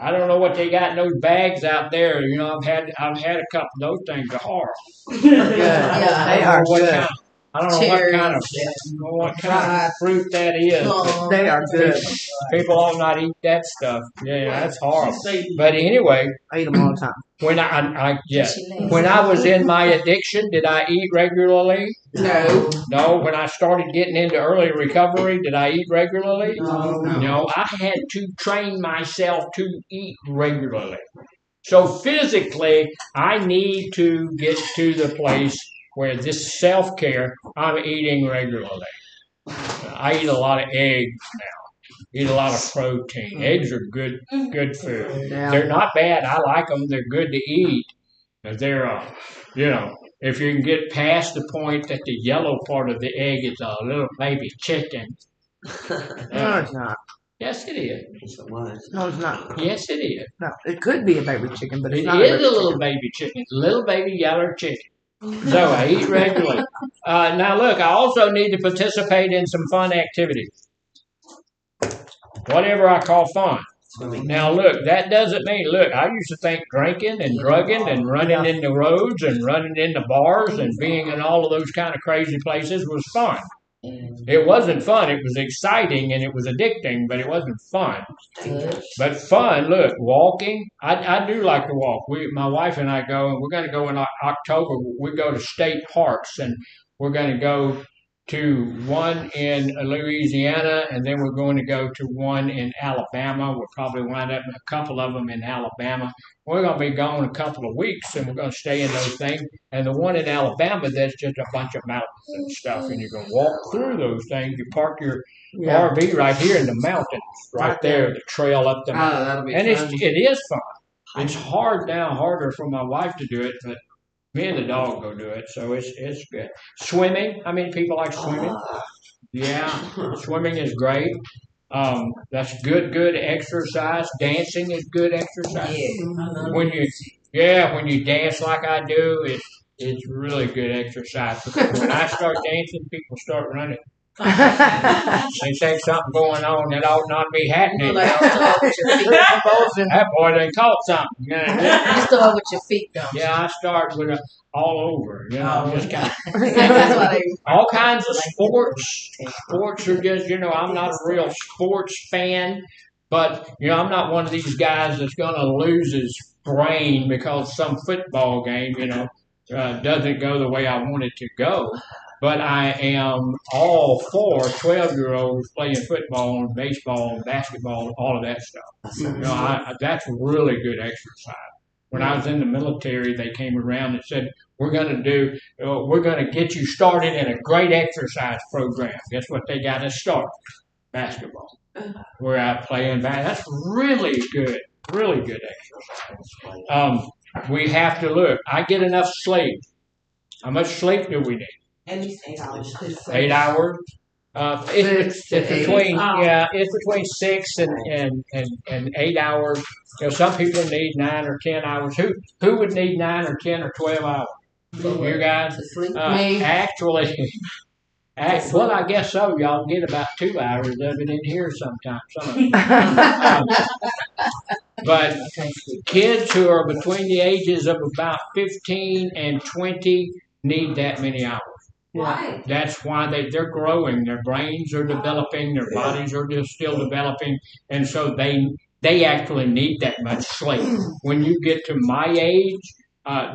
I don't know what they got in those bags out there. I've had a couple of those things are horrible. Good. Yeah. They are good. I don't know what kind of fruit that is. They are good. People ought not eat that stuff. Yeah, that's horrible. But anyway, I eat them all the time. when when I was in my addiction, did I eat regularly? No. No. When I started getting into early recovery, did I eat regularly? No. I had to train myself to eat regularly. So physically, I need to get to the place where this self-care, I'm eating regularly. I eat a lot of eggs now. Eat a lot of protein. Eggs are good food. Yeah. They're not bad. I like them. They're good to eat. They're, if you can get past the point that the yellow part of the egg is a little baby chicken. No, it's not. Yes, it is. No, it's not. Yes, it is. No, it could be a baby chicken, but It it's is not. a little baby chicken. It's a little baby yellow chicken. So I eat regularly. Now look, I also need to participate in some fun activities. Whatever I call fun. Now look, that doesn't mean, I used to think drinking and drugging and running in the roads and running in the bars and being in all of those kind of crazy places was fun. It wasn't fun. It was exciting and it was addicting, but it wasn't fun. But fun, look, walking. I do like to walk. My wife and I go, and we're going to go in October. We go to state parks, and we're going to go to one in Louisiana, and then we're going to go to one in Alabama. We'll probably wind up in a couple of them in Alabama. We're going to be gone a couple of weeks, and we're going to stay in those things. And the one in Alabama, that's just a bunch of mountains and stuff, and you can walk through those things. You park your RV right here in the mountains, right there, the trail up the mountain. That'll be And fun. it is fun. It's harder for my wife to do it, but me and the dog go do it, so it's good. Swimming. How many people like swimming? Yeah, swimming is great. That's good exercise. Dancing is good exercise. When you dance like I do, it's really good exercise. Because when I start dancing, people start running. They think something going on that ought not be happening. That boy done caught something. You start with your feet, though. Yeah, I start with all over. Just kind of That's why they. all kinds of sports. Sports are just, I'm not a real sports fan, but I'm not one of these guys that's going to lose his brain because some football game, doesn't go the way I want it to go. But I am all for 12-year-olds playing football and baseball and basketball, all of that stuff. That's really good exercise. When I was in the military, they came around and said, we're going to get you started in a great exercise program. Guess what they got us started? Basketball. We're out playing basketball. That's really good exercise. We have to look. I get enough sleep. How much sleep do we need? At least 8 hours. 8 hours. It's between 6 and 8 hours. Some people need 9 or 10 hours. Who would need 9 or 10 or 12 hours? You guys? Me. Actually, well, I guess so. Y'all get about 2 hours of it in here sometimes. Some of you. But kids who are between the ages of about 15 and 20 need that many hours. Why? That's why they're growing. Their brains are developing. Their bodies are just still developing. And so they actually need that much sleep. When you get to my age,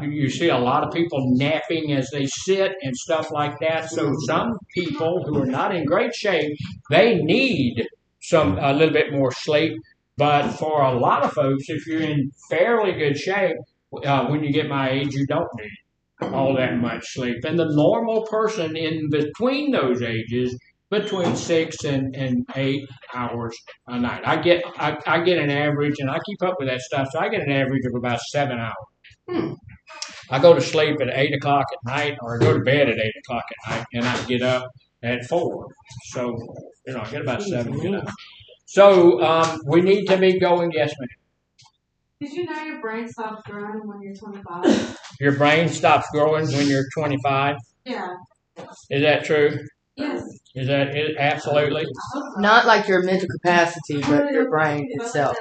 you see a lot of people napping as they sit and stuff like that. So some people who are not in great shape, they need a little bit more sleep. But for a lot of folks, if you're in fairly good shape, when you get my age, you don't need all that much sleep. And the normal person in between those ages between 6 and 8 hours a night. I get an average, and I keep up with that stuff. So I get an average of about 7 hours. I go to sleep at 8 o'clock at night, or I go to bed at 8 o'clock at night, and I get up at 4. So I get about 7 hours. So we need to be going. Yes, ma'am. Did you know your brain stops growing when you're 25? Your brain stops growing when you're 25. Yeah. Is that true? Yes. Is that it? Absolutely. Not like your mental capacity, but your brain itself.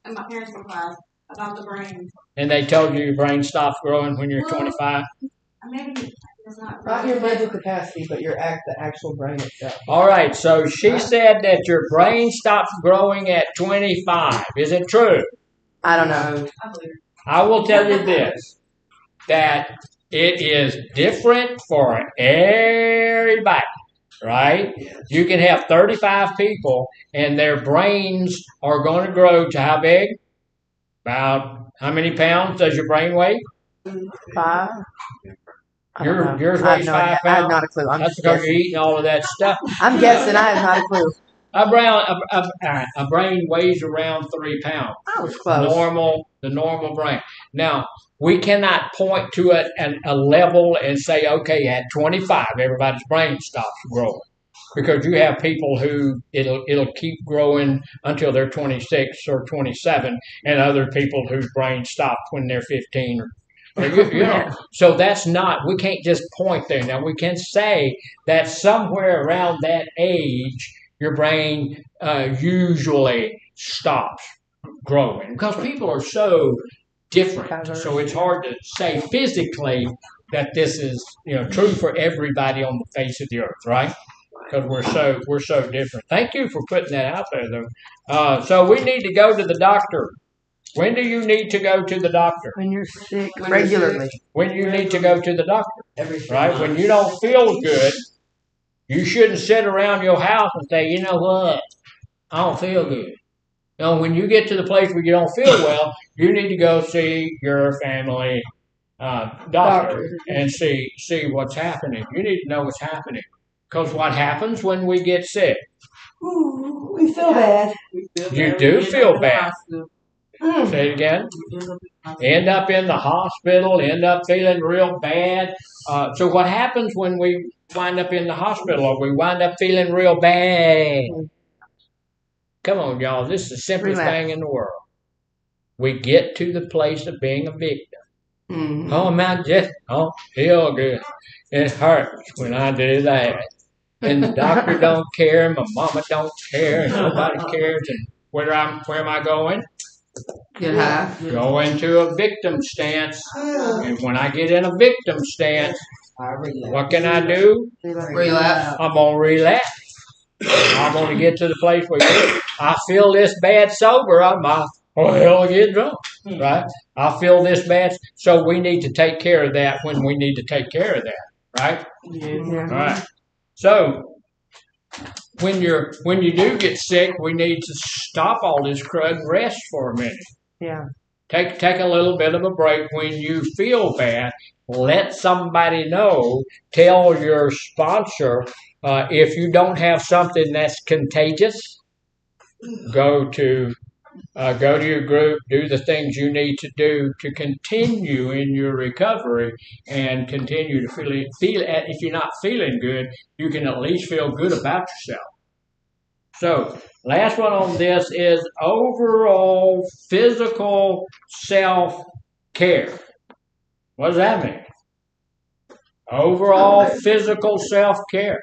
And my parents were class about the brain. And they told you your brain stops growing when you're 25? Maybe it's Not your mental capacity, but the actual brain itself. All right, so she said that your brain stops growing at 25. Is it true? I don't know. I will tell you this, that it is different for everybody, right? You can have 35 people, and their brains are going to grow to how big? About how many pounds does your brain weigh? 5. Yours weighs 5 pounds? I have not a clue. That's because you're eating all of that stuff. I'm guessing. I have not a clue. A brain weighs around 3 pounds. I was close. The normal brain. Now, we cannot point to a level and say, okay, at 25, everybody's brain stops growing. Because you have people who it'll keep growing until they're 26 or 27, and other people whose brain stops when they're 15 so that's not, we can't just point there. Now, we can say that somewhere around that age, your brain usually stops growing because people are so different. So it's hard to say physically that this is true for everybody on the face of the earth, right? Because we're so different. Thank you for putting that out there, though. So we need to go to the doctor. When do you need to go to the doctor? When you're sick regularly. When you need to go to the doctor, right? When you don't feel good, you shouldn't sit around your house and say, you know what, I don't feel good. No, when you get to the place where you don't feel well, you need to go see your family doctor and see what's happening. You need to know what's happening. Because what happens when we get sick? Ooh, we feel bad. You do feel bad. Say it again. End up in the hospital, end up feeling real bad. So what happens when we wind up in the hospital or we wind up feeling real bad? Come on, y'all. This is the simplest thing in the world. We get to the place of being a victim. Mm-hmm. Oh, man, just don't feel good. It hurts when I do that. And the doctor don't care, my mama don't care, and nobody cares. And where am I going? Go into a victim stance. And when I get in a victim stance, what can I do? Relapse. I'm going to relapse. I'm going to get to the place where I feel this bad sober, I might get drunk, right? I feel this bad. So we need to take care of that when we need to take care of that, right? Yeah. All right. So when you do get sick, we need to stop all this crud and rest for a minute. Yeah. Take a little bit of a break. When you feel bad, let somebody know. Tell your sponsor if you don't have something that's contagious. Go to your group. Do the things you need to do to continue in your recovery and continue to feel. If you're not feeling good, you can at least feel good about yourself. So, last one on this is overall physical self-care. What does that mean? Overall physical self-care.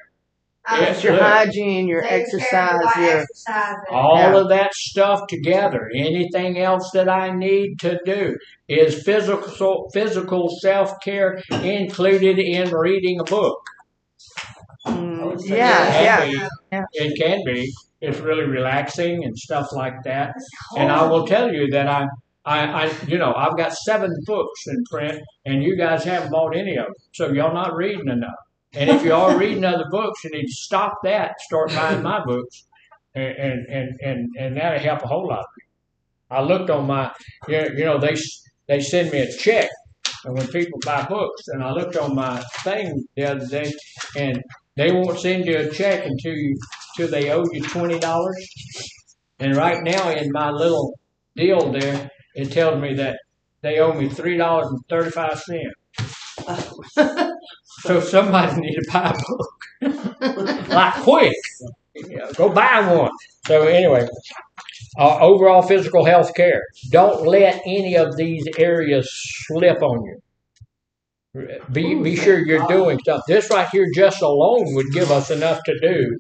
It's your hygiene, your exercise, all of that stuff together. Anything else that I need to do is physical self-care included in reading a book. It can be. It's really relaxing and stuff like that. And I will tell you that I've got 7 books in print, and you guys haven't bought any of them. So y'all not reading enough. And if you are reading other books, you need to stop that, start buying my books, and that'll help a whole lot of people. I looked on my, they send me a check, and when people buy books, and I looked on my thing the other day, and they won't send you a check until they owe you $20. And right now in my little deal there, it tells me that they owe me $3.35. So somebody need to buy a book, like quick. Go buy one. So anyway, overall physical health care. Don't let any of these areas slip on you. Be sure you're doing stuff. This right here just alone would give us enough to do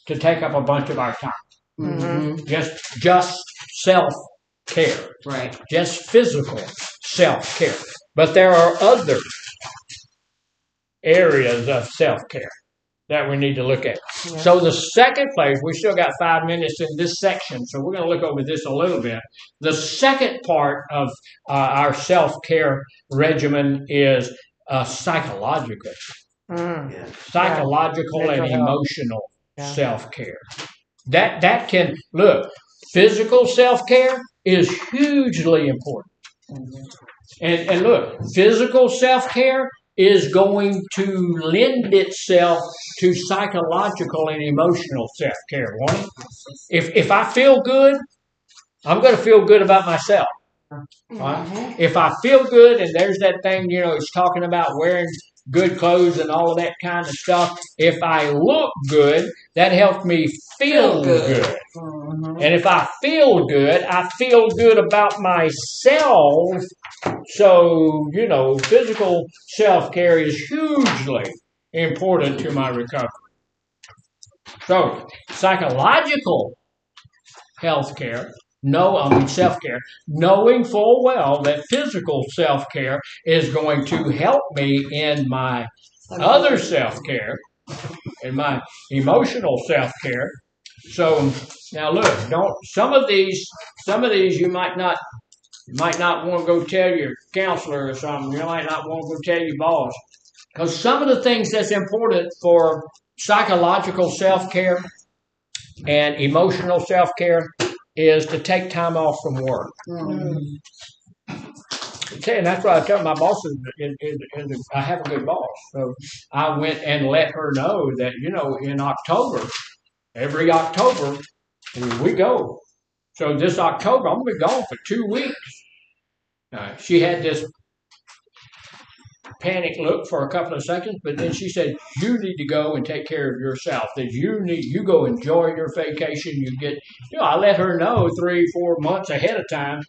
to take up a bunch of our time. Mm-hmm. Just self-care. Right. Just physical self-care. But there are other areas of self-care that we need to look at. Yeah. So the second place, we still got 5 minutes in this section, so we're going to look over this a little bit. The second part of our self-care regimen is psychological. Psychological and emotional self-care. That can, look, physical self-care is hugely important. And look, physical self-care is going to lend itself to psychological and emotional self-care, won't it? If I feel good, I'm going to feel good about myself. Right? If I feel good, and there's that thing, it's talking about wearing good clothes and all of that kind of stuff. If I look good, that helps me feel good. And if I feel good about myself. So, physical self-care is hugely important to my recovery. So, psychological health-care, self-care, knowing full well that physical self-care is going to help me in my other self-care, in my emotional self-care. So, now look, some of these you might not want to go tell your counselor or something. You might not want to go tell your boss. Because some of the things that's important for psychological self-care and emotional self-care is to take time off from work. And that's what I tell my bosses. I have a good boss. So I went and let her know that, in October, every October, we go. So this October, I'm going to be gone for 2 weeks. She had this panic look for a couple of seconds, but then she said, you need to go and take care of yourself. That you go enjoy your vacation. You get, I let her know 3-4 months ahead of time,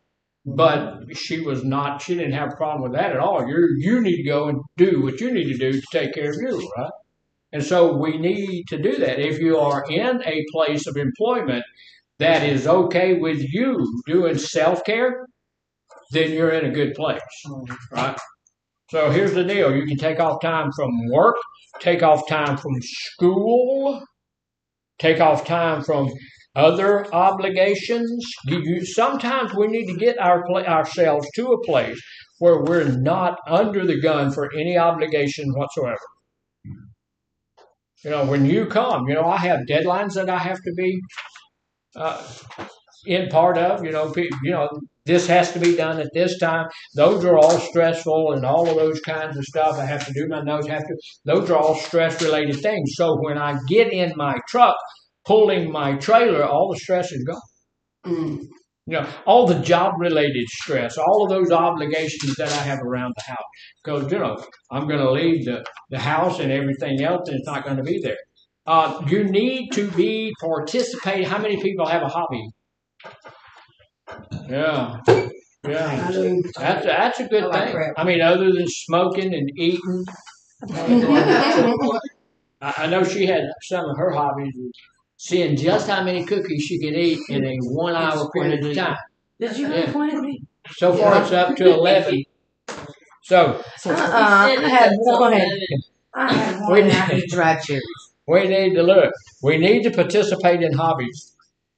but she didn't have a problem with that at all. You need to go and do what you need to do to take care of you, right? And so we need to do that. If you are in a place of employment that is okay with you doing self-care, then you're in a good place, right? So here's the deal. You can take off time from work, take off time from school, take off time from other obligations. Sometimes we need to get ourselves to a place where we're not under the gun for any obligation whatsoever. When you come, I have deadlines that I have to be in part of, this has to be done at this time. Those are all stressful and all of those kinds of stuff. I have to do my notes. Those are all stress-related things. So when I get in my truck, pulling my trailer, all the stress is gone. All the job-related stress, all of those obligations that I have around the house. Because, I'm going to leave the house and everything else, and it's not going to be there. You need to be participating. How many people have a hobby? Yeah. That's a good thing. I mean, other than smoking and eating. I know she had some of her hobbies was seeing just how many cookies she could eat in a 1 hour period of time. Did you really point at me? So far, it's up to 11. So, I had one. I had one after dried cherries. We need to look. We need to participate in hobbies.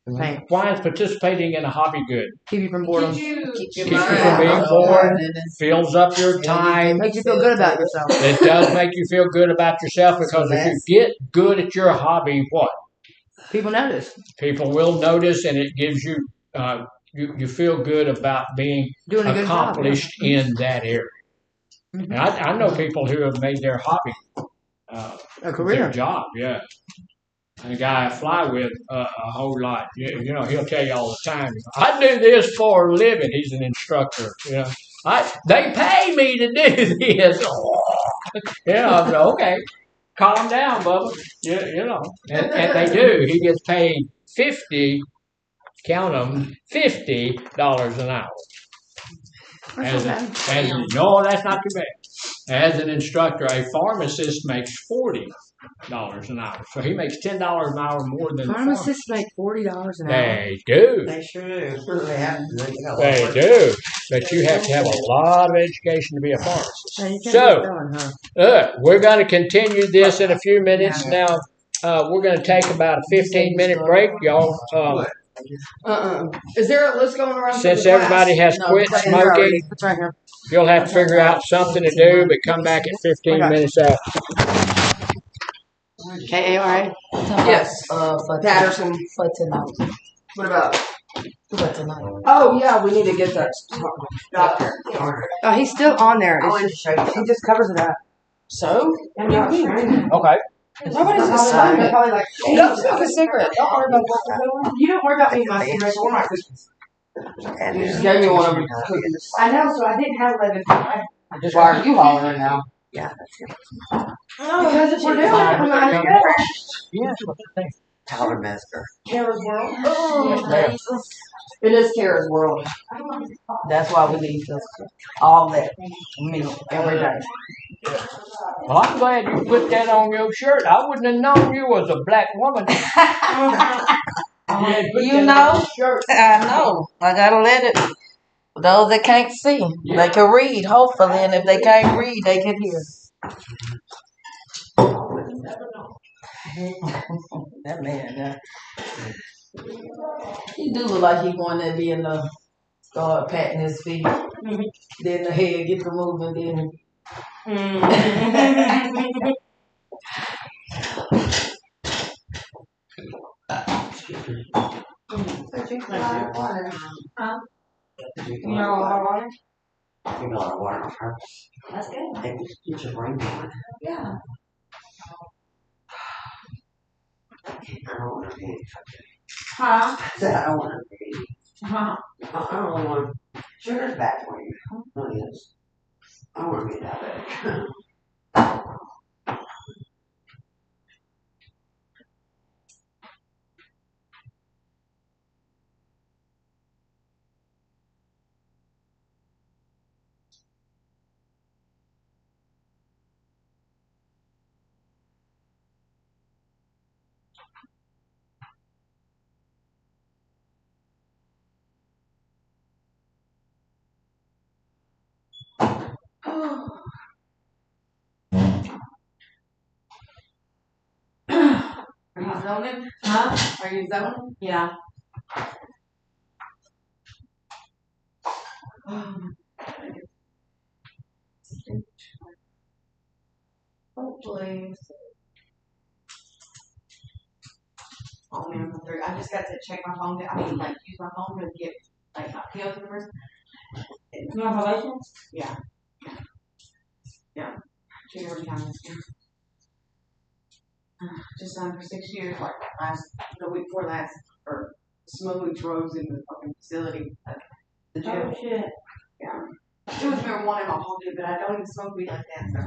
Why is participating in a hobby good? Keep you from boredom. Keeps you from being bored. Fills up your time. Makes you feel good about yourself. It does make you feel good about yourself because if you get good at your hobby, what? People notice. People will notice, and it gives you you feel good about being accomplished in that area. And I know people who have made their hobby uh, A their career. job, yeah. And the guy I fly with a whole lot, you know, he'll tell you all the time, I do this for a living. He's an instructor, you know. They pay me to do this. Yeah, I said, okay, calm down, Bubba. You know, and they do. He gets paid 50, count them, $50 an hour. That's not bad. No, that's not too bad. As an instructor, a pharmacist makes $40 an hour, so he makes $10 an hour more than the pharmacist. Pharmacists make $40 an hour. They do. They sure do. They have to. They got a lot of They work. do. But you have to have a lot of education to be a pharmacist. Now, you can't So, be selling, huh? we're going to continue this in a few minutes. Now, we're going to take about a 15-minute break, y'all. Is there a list going around? Since everybody has quit smoking, It's right here. you'll have to figure out something to do, but come back at 15 minutes after. KARA? Yes. For Patterson. For tonight. What about? For tonight. Oh, yeah, we need to get that doctor. Oh, he's still on there. I wanted to show you. He just covers it up. So? I'm not sure. Okay. Nobody's listening. They're probably like, hey, don't smoke a cigarette. Don't worry about what. You don't worry about me, my cigarettes or my cookies. And You just gave me one of them. I know, so I didn't have 11. Why are you hollering now? yeah, Because if we're doing it, I'm not going to Yeah, what's the thing? powder master. Kara's World. It is Kara's World. That's why we need this. All that milk every day. Well, I'm glad you put that on your shirt. I wouldn't have known you was a black woman. You know, I know. I gotta let it. Those that can't see, they can read, hopefully, and if they can't read, they can hear. That man, he do look like he wanted to be in the start patting his feet. Then the head get to moving, then. You know a lot of water? You know a lot of water on purpose. That's good. They get your brain going. Yeah. I don't want to be. Huh? I said I don't want to be. Huh? I don't really want to. Sugar's bad for you. It really is. I don't want to be diabetic. Are you zoning? Huh? Are you zoning? Yeah. Hopefully. Oh man, I just got to check my phone. I mean, like, use my phone to get, like, PO numbers. You have relations? Yeah. Check every time this year. Just signed for 6 years, like, the week before last, or smoothly drugs in the fucking facility. The jail. Oh shit. Yeah. It was marijuana in my pocket, but I don't even smoke weed like that, so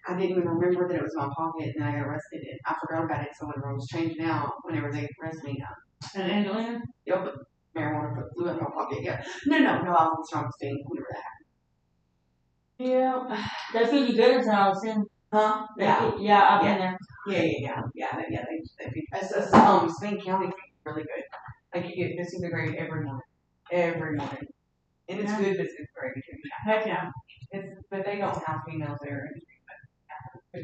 I didn't even remember that it was in my pocket, and I got arrested, and I forgot about it, so when I was changing out, whenever they arrested me, And Angelina? yep, marijuana flew out of my pocket, yeah. No, I was on strong state whenever that happened. Yeah. They feed you good in Allison. Huh? Yeah. Yeah, I've been there. Yeah, Spain County is really good. Like, you get this in the grade every morning. And it's good biscuit gravy too. Heck yeah. But they don't have females there or anything. But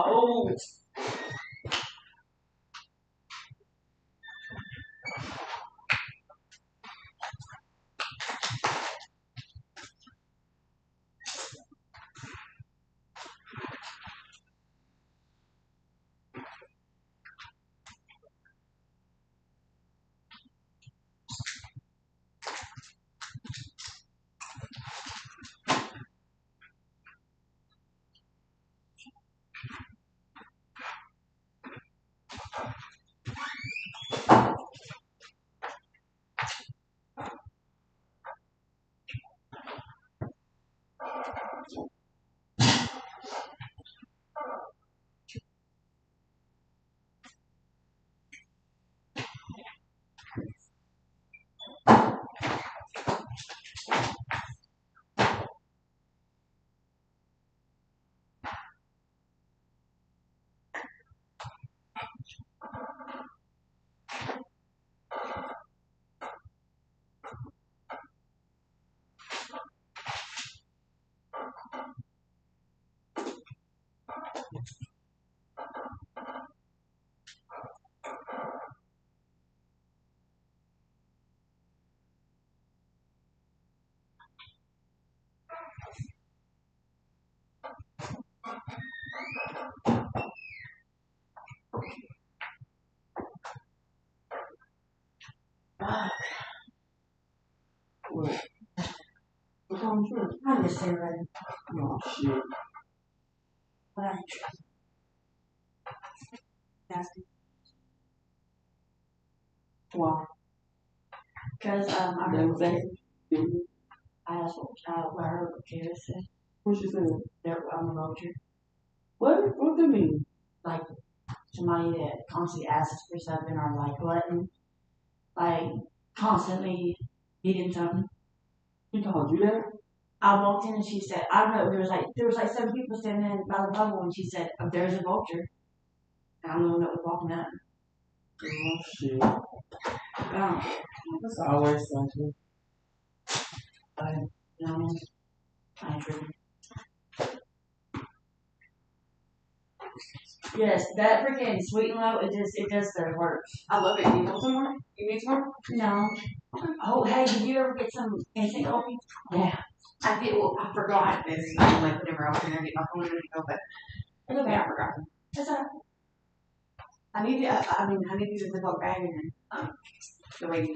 cold. What? What's wrong with you? I'm just saying, right? Oh shit. Whatever. Nasty. Why? Because I That heard was that. I asked what I heard what Kara said. What she said? That I'm a vulture. What? What do you mean? Like somebody that constantly asks for something or like letting, like constantly needing something. He told you that? I walked in and she said, I don't know, there was like 7 people standing by the bubble and she said, oh, there's a vulture. And I'm the one that was walking up. Oh shit. That's always something. You know what I mean? I ain't tripping. Yes, that freaking sweet and low, it does their work. I love it. You want some more? You need some more? No. Oh, hey, did you ever get some instant coffee? Yeah. I did. Well, I forgot this. I'm like, whenever I was going to get my phone ready to go, but It's okay. yeah, I forgot. That's all right. I need to. I mean, I need to use the book bag and the way you.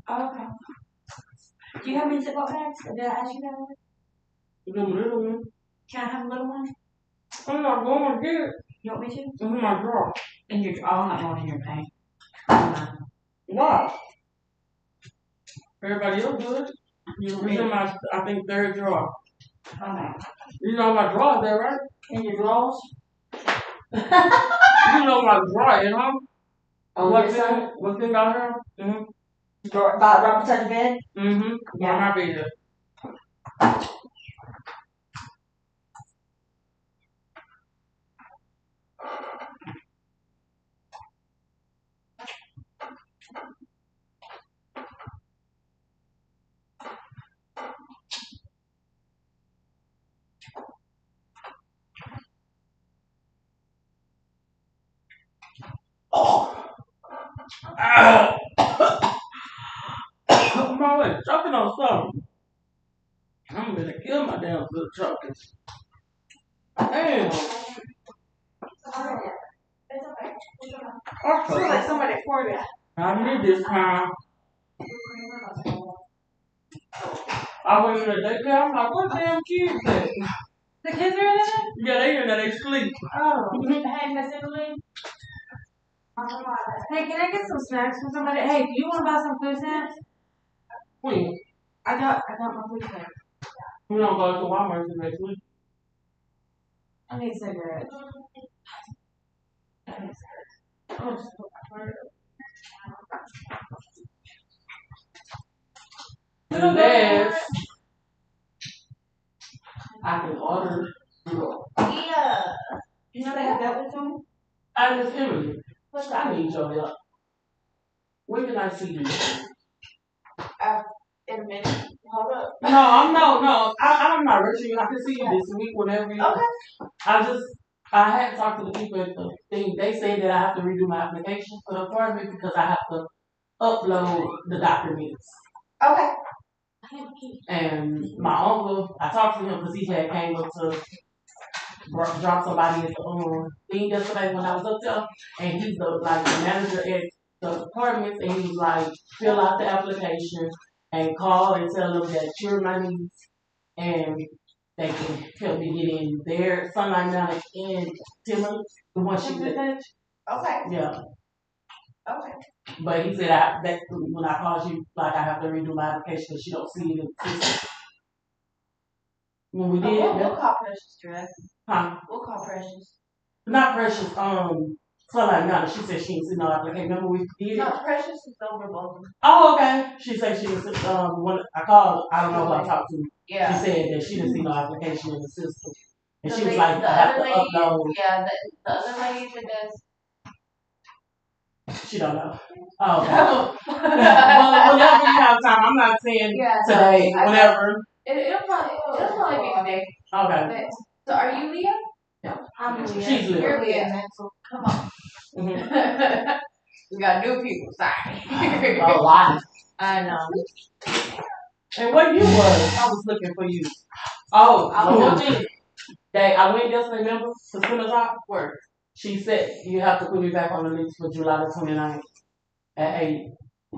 Oh, okay. Do you have any zip-up bags? Did I ask you that? The little one. Can I have a little one? I'm not going to get it. You want me to? It's in my drawer. In your oh, I'm not going in your bag. Why? Everybody else good. You It's in my, I think, third drawer. okay. You know my drawer there, right? In your drawers? You know my drawer, you know? Oh, What's this side? what's in down here? Mm-hmm. Drawer, right beside the bed? Mm-hmm. Yeah. My bed. Oh. Ow. I'm always choking on something. I'm gonna kill my damn good choking. Damn. It's okay. It's okay. I feel like somebody poured it. I need this time. I went in the daycare. I'm like, what damn kids at? The kids are in there? Yeah, they in there. They sleep. Oh. Hey, Miss Emily. Hey, can I get some snacks from somebody? Hey, do you want to buy some food snacks? When? I got my food snacks. We don't go to Walmart till next week. I need cigarettes. Oh, just put my card up. Unless I can order. Yeah. You know they have that with them? I just Emily. I need your help. When can I see you? In a minute. Hold up. No. I'm not rushing you. I can see you this week whenever you. Okay. I just I had talked to the people at the thing. They said that I have to redo my application for the apartment because I have to upload the documents. Okay. And my uncle, I talked to him because he had came up to drop somebody at the thing yesterday when I was up there, and he's the manager at the apartments, and he was like, fill out the application and call and tell them that you're my niece, and they can help me get in their Sunlight Mountain in Timber, the one she did. Okay. Yeah. Okay. But he said that when I called you, like I have to redo my application because she don't see it in the system. When we did, we'll call Precious directly. Huh? We'll call Precious. Not Precious. Sunlight Mountain. She said she didn't see no application. Remember we did? No, Precious is over both of them. Oh, okay. She said she was when I called. I don't know who I talked to. Yeah. She said that she didn't see no application in the system, and The she was lady- like, the "I have to other lady- upload." Yeah, the other lady that does. She don't know. Oh, okay. Well, whenever you have time, I'm not saying today. Whenever. It'll probably be today. Okay. So are you Leah? Yeah. I'm Leah. She's Leah. You're Leah. Mental. Come on. Mm-hmm. We got new people. Sorry. A lot. I know. And what you was? I was looking for you. Oh, one thing. I went yesterday, remember, to Spinner's work. She said you have to put me back on the list for July the 29th at 8.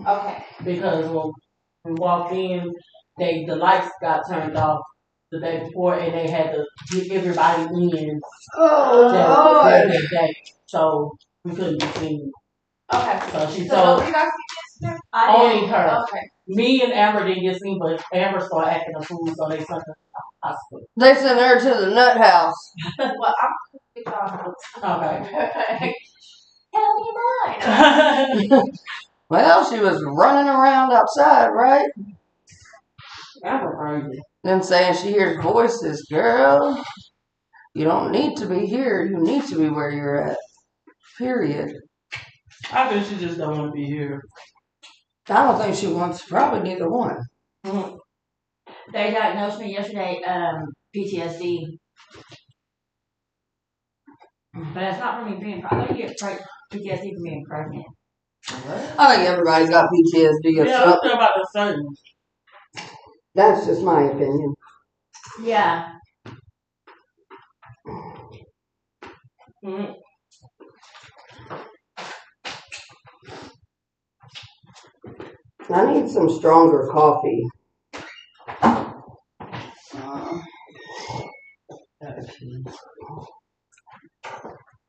Okay. Because when we walked in, the lights got turned off the day before, and they had to get everybody in that day. So we couldn't be seen. Okay. So she So told you guys get this? only her. Okay. Me and Amber didn't get seen, but Amber started acting a fool, so they sent her to the hospital. They sent her to the nut house. Well, I'm Okay. Tell me mine. Well, she was running around outside, right? Amber crazy. Then saying she hears voices. Girl, you don't need to be here. You need to be where you're at. Period. I think she just don't want to be here. I don't think she wants probably neither one. Mm-hmm. They diagnosed me yesterday, PTSD. But it's not from me being pregnant. I think you get PTSD from being pregnant. I think everybody's got PTSD or Yeah, something. I'm talking about the same. That's just my opinion. Yeah. Mm-hmm. I need some stronger coffee.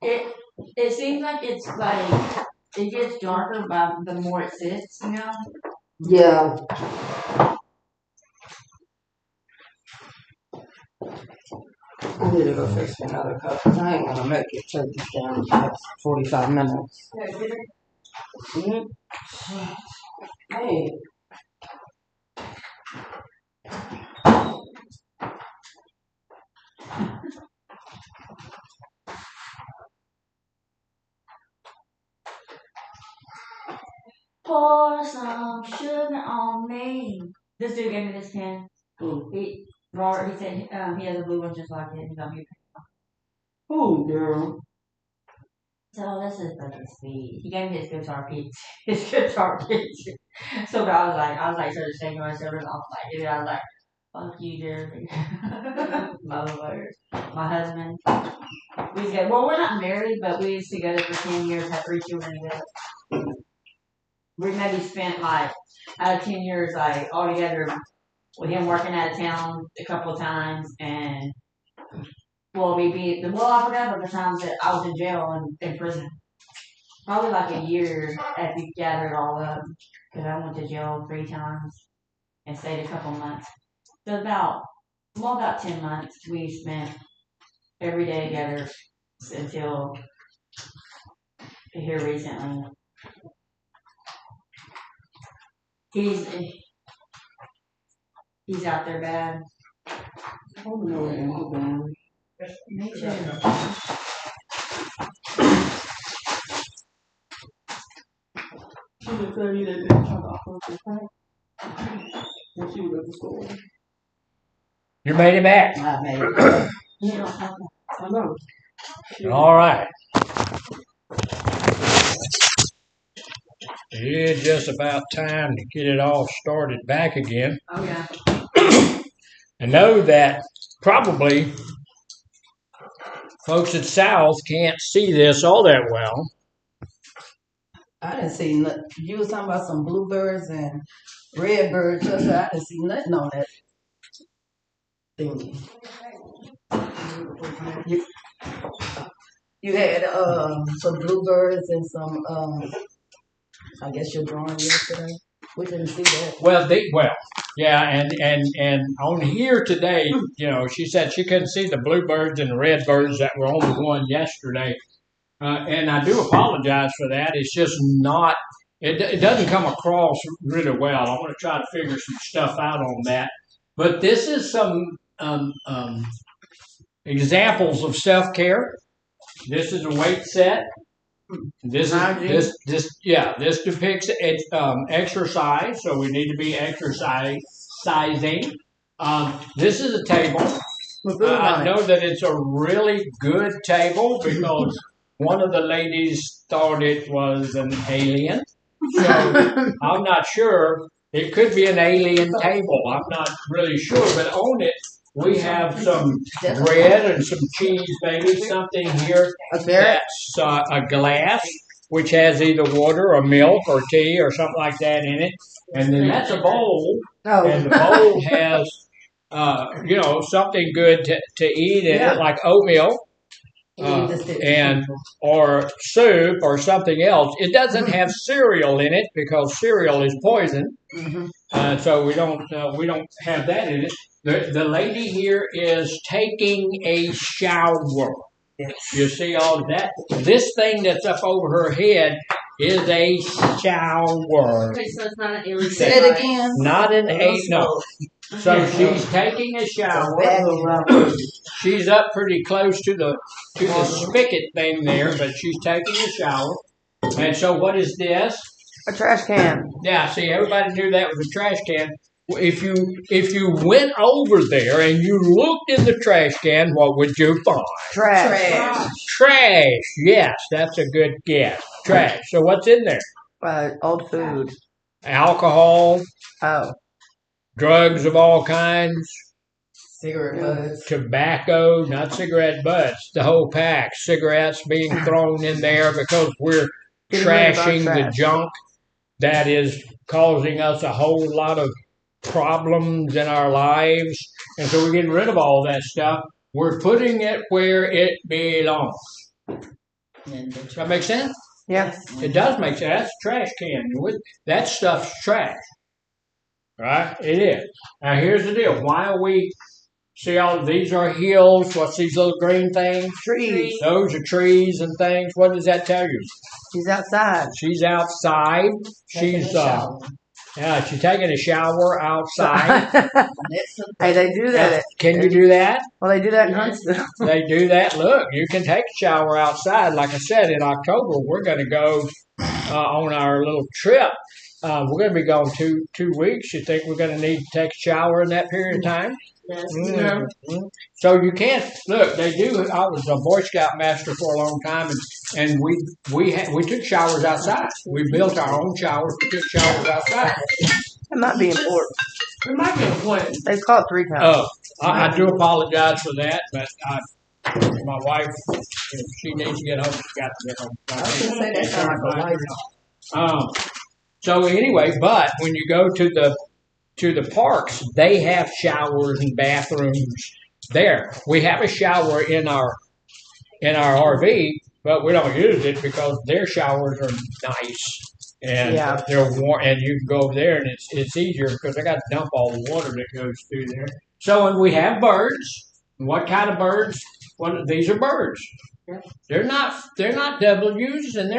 It seems like it's like it gets darker by the more it sits, you know? Yeah. I need to go fix another cup because I ain't gonna make it take this down in the next 45 minutes. Mm-hmm. Hey. Pour some sugar on me. This dude gave me this pen. Robert, he said he has a blue one just like it. He got me. Ooh, girl. So this is fucking sweet. He gave me his guitar pitch. His guitar pitch. So I was like, sort of shaking my shoulders. I was like, fuck you, Jeremy. My husband. We're not married, but we was together for 10 years, had 3 children together. We maybe spent out of 10 years, all together with him working out of town a couple of times, and I forgot about the times that I was in jail and in prison. Probably like a year after you gather it all up, because I went to jail 3 times and stayed a couple months. So about 10 months we spent every day together until here recently. He's out there bad. Oh no, Me too. She would tell you that they turned off her phone when she was at the school. You made it back. I made it. I know. All right. It's just about time to get it all started back again. Oh, yeah. I know that probably folks at South can't see this all that well. I didn't see nothing. You was talking about some bluebirds and redbirds. I said I didn't see nothing on that thingy. You had some bluebirds and some I guess you're drawing yesterday. We didn't see that. Well, yeah, and on here today, she said she couldn't see the bluebirds and the redbirds that were on the one yesterday. And I do apologize for that. It's just not. It doesn't come across really well. I want to try to figure some stuff out on that. But this is some examples of self-care. This is a weight set. This depicts exercise, so we need to be exercising. This is a table. I know that it's a really good table because one of the ladies thought it was an alien. So I'm not sure. It could be an alien table. I'm not really sure, but on it we have some bread and some cheese, maybe something here. That's a glass, which has either water or milk or tea or something like that in it. And then that's a bowl. Oh. And the bowl has, something good to eat in it, like oatmeal. Or soup or something else. It doesn't have cereal in it because cereal is poison. So we don't have that in it. The lady here is taking a shower. Yes. You see all of that? This thing that's up over her head is a shower. Okay, so it's not an alien. Say it again. Not an no. So she's taking a shower. She's up pretty close to the spigot thing there, but she's taking a shower. And so what is this? A trash can. Yeah, see, everybody knew that was a trash can. If you went over there and you looked in the trash can, what would you find? Trash. Trash. Yes, that's a good guess. Trash. So what's in there? Old food. Alcohol. Oh. Drugs of all kinds. Cigarette butts. Tobacco, not cigarette butts, the whole pack. Cigarettes being thrown in there because we're trashing the junk that is causing us a whole lot of problems in our lives. And so we're getting rid of all that stuff. We're putting it where it belongs. Does that make sense? Yes. It does make sense. That's a trash can. That stuff's trash. Right? It is. Now here's the deal. Why are we... See, all these are hills. What's these little green things? Trees. Those are trees and things. What does that tell you? She's outside. She's outside. She's she's taking a shower outside. Hey, they do that. Can you do that? Well, they do that in Huntsville. They do that. Look, you can take a shower outside. Like I said, in October, we're going to go on our little trip. We're going to be gone two weeks. You think we're going to need to take a shower in that period of time? Yes. Mm-hmm. So you can't look. They do. I was a Boy Scout master for a long time, and we took showers outside. We built our own showers. We took showers outside. That might be important. It might be important. They've caught 3 times. Oh, I do apologize for that, but my wife, if she needs to get home, she's got to get home. I was going to say that sounds like a life. So anyway, but when you go to the parks, they have showers and bathrooms there. We have a shower in our RV, but we don't use it because their showers are nice and they're warm. And you can go over there, and it's easier because they got to dump all the water that goes through there. So, and we have birds. What kind of birds? Well, these are birds. They're not W's, and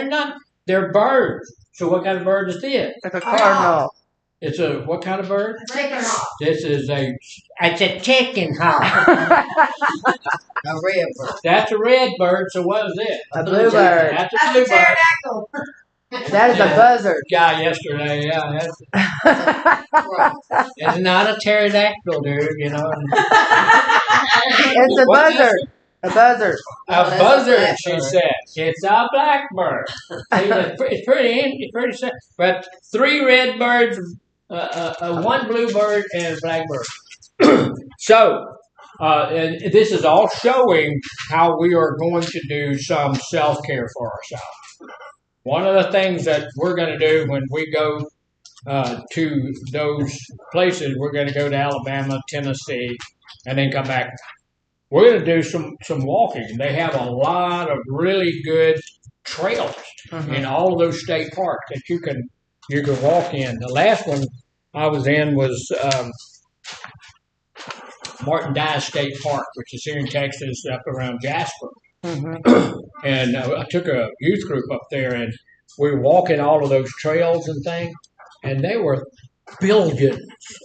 they're birds. So what kind of bird is this? Like a cardinal. It's a what kind of bird? Chicken hawk. It's a chicken hawk. A red bird. That's a red bird. So what is it? A bluebird. That's a blue bird. Pterodactyl. That is a buzzard. Guy yesterday, yeah. It's not a pterodactyl, dude. You know. It's a buzzard. A buzzard. A that's a buzzard, she blackbird. said. It's a blackbird. It's pretty simple. But 3 red birds, 1 blue bird, and a blackbird. So, and this is all showing how we are going to do some self-care for ourselves. One of the things that we're going to do when we go to those places, we're going to go to Alabama, Tennessee, and then come back. We're going to do some walking. They have a lot of really good trails in all of those state parks that you can walk in. The last one I was in was Martin Dye State Park, which is here in Texas, up around Jasper. And I took a youth group up there, and we were walking all of those trails and things, and they were billions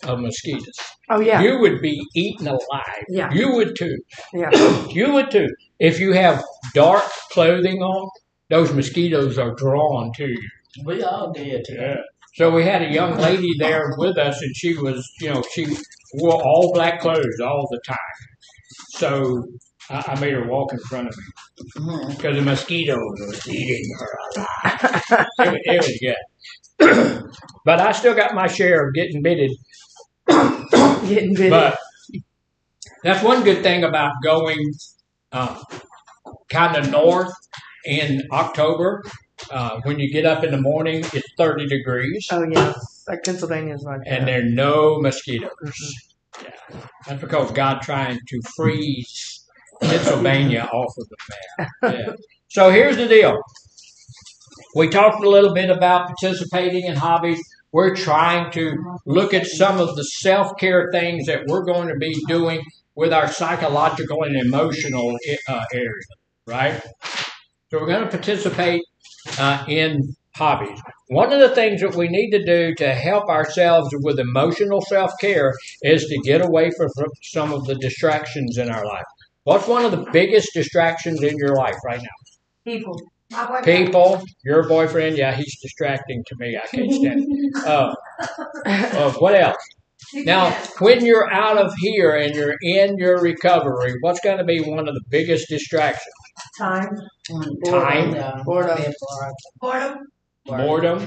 of mosquitoes. Oh yeah. You would be eaten alive. Yeah. You would too. Yeah. You would too. If you have dark clothing on, those mosquitoes are drawn to you. We all did. Yeah. So we had a young lady there with us, and she was, she wore all black clothes all the time. So I made her walk in front of me because the mosquitoes were eating her alive. It was good. But I still got my share of getting bitted. But that's one good thing about going kind of north in October. When you get up in the morning, it's 30 degrees. Oh yeah. Like Pennsylvania's like that. And there are no mosquitoes. Yeah. That's because God trying to freeze Pennsylvania off of the map. Yeah. So here's the deal. We talked a little bit about participating in hobbies. We're trying to look at some of the self-care things that we're going to be doing with our psychological and emotional area, right? So we're going to participate in hobbies. One of the things that we need to do to help ourselves with emotional self-care is to get away from some of the distractions in our life. What's one of the biggest distractions in your life right now? People. People, your boyfriend, yeah, he's distracting to me. I can't stand it. What else? Now, when you're out of here and you're in your recovery, what's going to be one of the biggest distractions? Time. Time. Boredom. Boredom.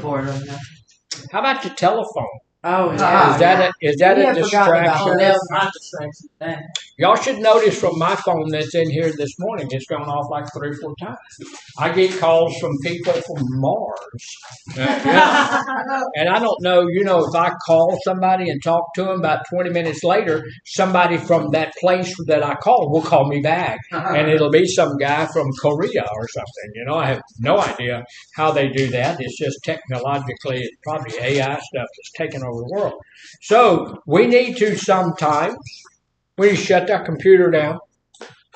How about your telephone? Oh yeah. Is that We a have forgotten about distraction? That was my distraction. Dang. Y'all should notice from my phone that's in here this morning, it's gone off like 3 or 4 times. I get calls from people from Mars. And I don't know, if I call somebody and talk to them, about 20 minutes later, somebody from that place that I called will call me back. And it'll be some guy from Korea or something. I have no idea how they do that. It's just technologically, it's probably AI stuff that's taking over the world. So we need to sometimes, we need to shut our computer down.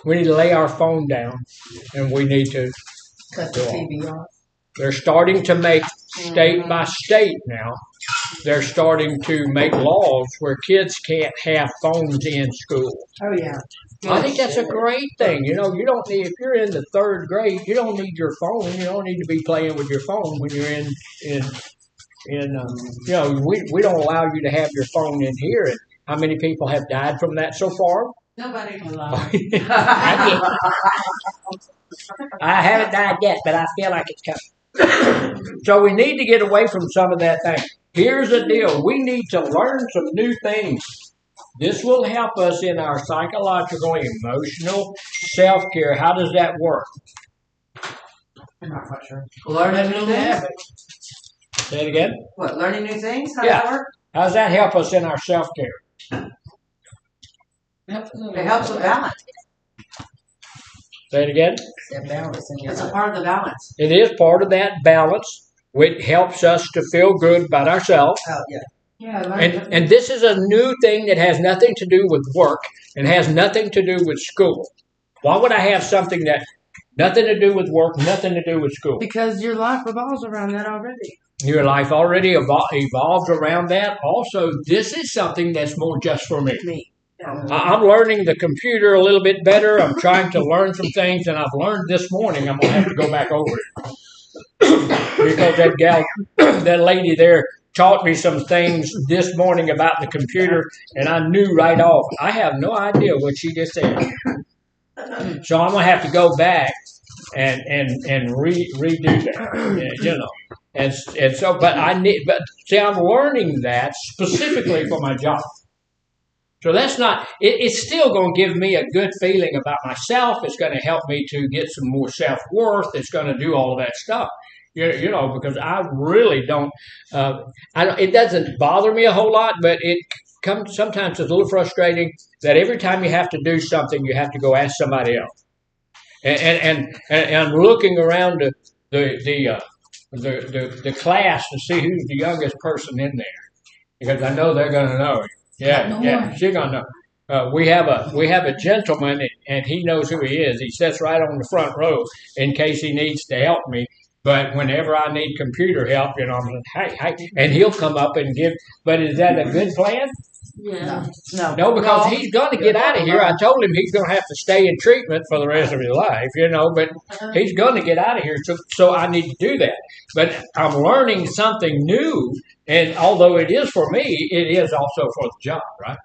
We need to lay our phone down, and we need to Cut the TV off. They're starting to make state by state now. They're starting to make laws where kids can't have phones in school. Oh yeah. I think that's a great thing. You don't need, if you're in the 3rd grade, you don't need your phone. You don't need to be playing with your phone when you're in we don't allow you to have your phone in here. And how many people have died from that so far? Nobody can lie. I haven't died yet, but I feel like it's coming. So we need to get away from some of that thing. Here's the deal. We need to learn some new things. This will help us in our psychological, emotional self-care. How does that work? I'm not quite sure. Learning new things. Say it again. What, learning new things? How Yeah. does that work? How does that help us in our self-care? It helps with balance. Say it again. That balance in your It's a life. part of the balance. It is part of that balance, which helps us to feel good about ourselves. Oh, yeah. Yeah. And this is a new thing that has nothing to do with work and has nothing to do with school. Why would I have something that nothing to do with work, nothing to do with school? Because your life revolves around that already. Your life already evolves around that. Also, this is something that's more just for me. I'm learning the computer a little bit better. I'm trying to learn some things, and I've learned this morning. I'm going to have to go back over it. Because that lady there taught me some things this morning about the computer, and I knew right off. I have no idea what she just said. So I'm gonna have to go back and redo that, you know. And so, but see, I'm learning that specifically for my job. So that's not. It's still going to give me a good feeling about myself. It's going to help me to get some more self worth. It's going to do all of that stuff. You know, because I really don't. It doesn't bother me a whole lot, but it comes sometimes. It's a little frustrating that every time you have to do something, you have to go ask somebody else. And I'm looking around the class to see who's the youngest person in there because I know they're going to know. Yeah, she's going to know. We have a gentleman, and he knows who he is. He sits right on the front row in case he needs to help me. But whenever I need computer help, you know, I'm like, hey, and he'll come up and give. But is that a good plan? Yeah. No, because he's going to get out of here. I told him he's going to have to stay in treatment for the rest of his life, you know, but he's going to get out of here. So I need to do that. But I'm learning something new. And although it is for me, it is also for the job, right?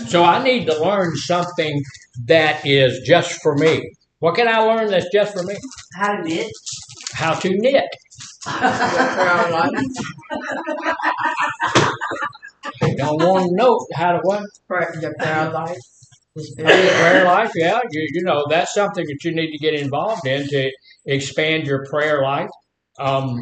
So I need to learn something that is just for me. What can I learn that's just for me? How to knit. How to knit. They don't want to know how to what? Your prayer life. Prayer life, yeah. You know, that's something that you need to get involved in to expand your prayer life.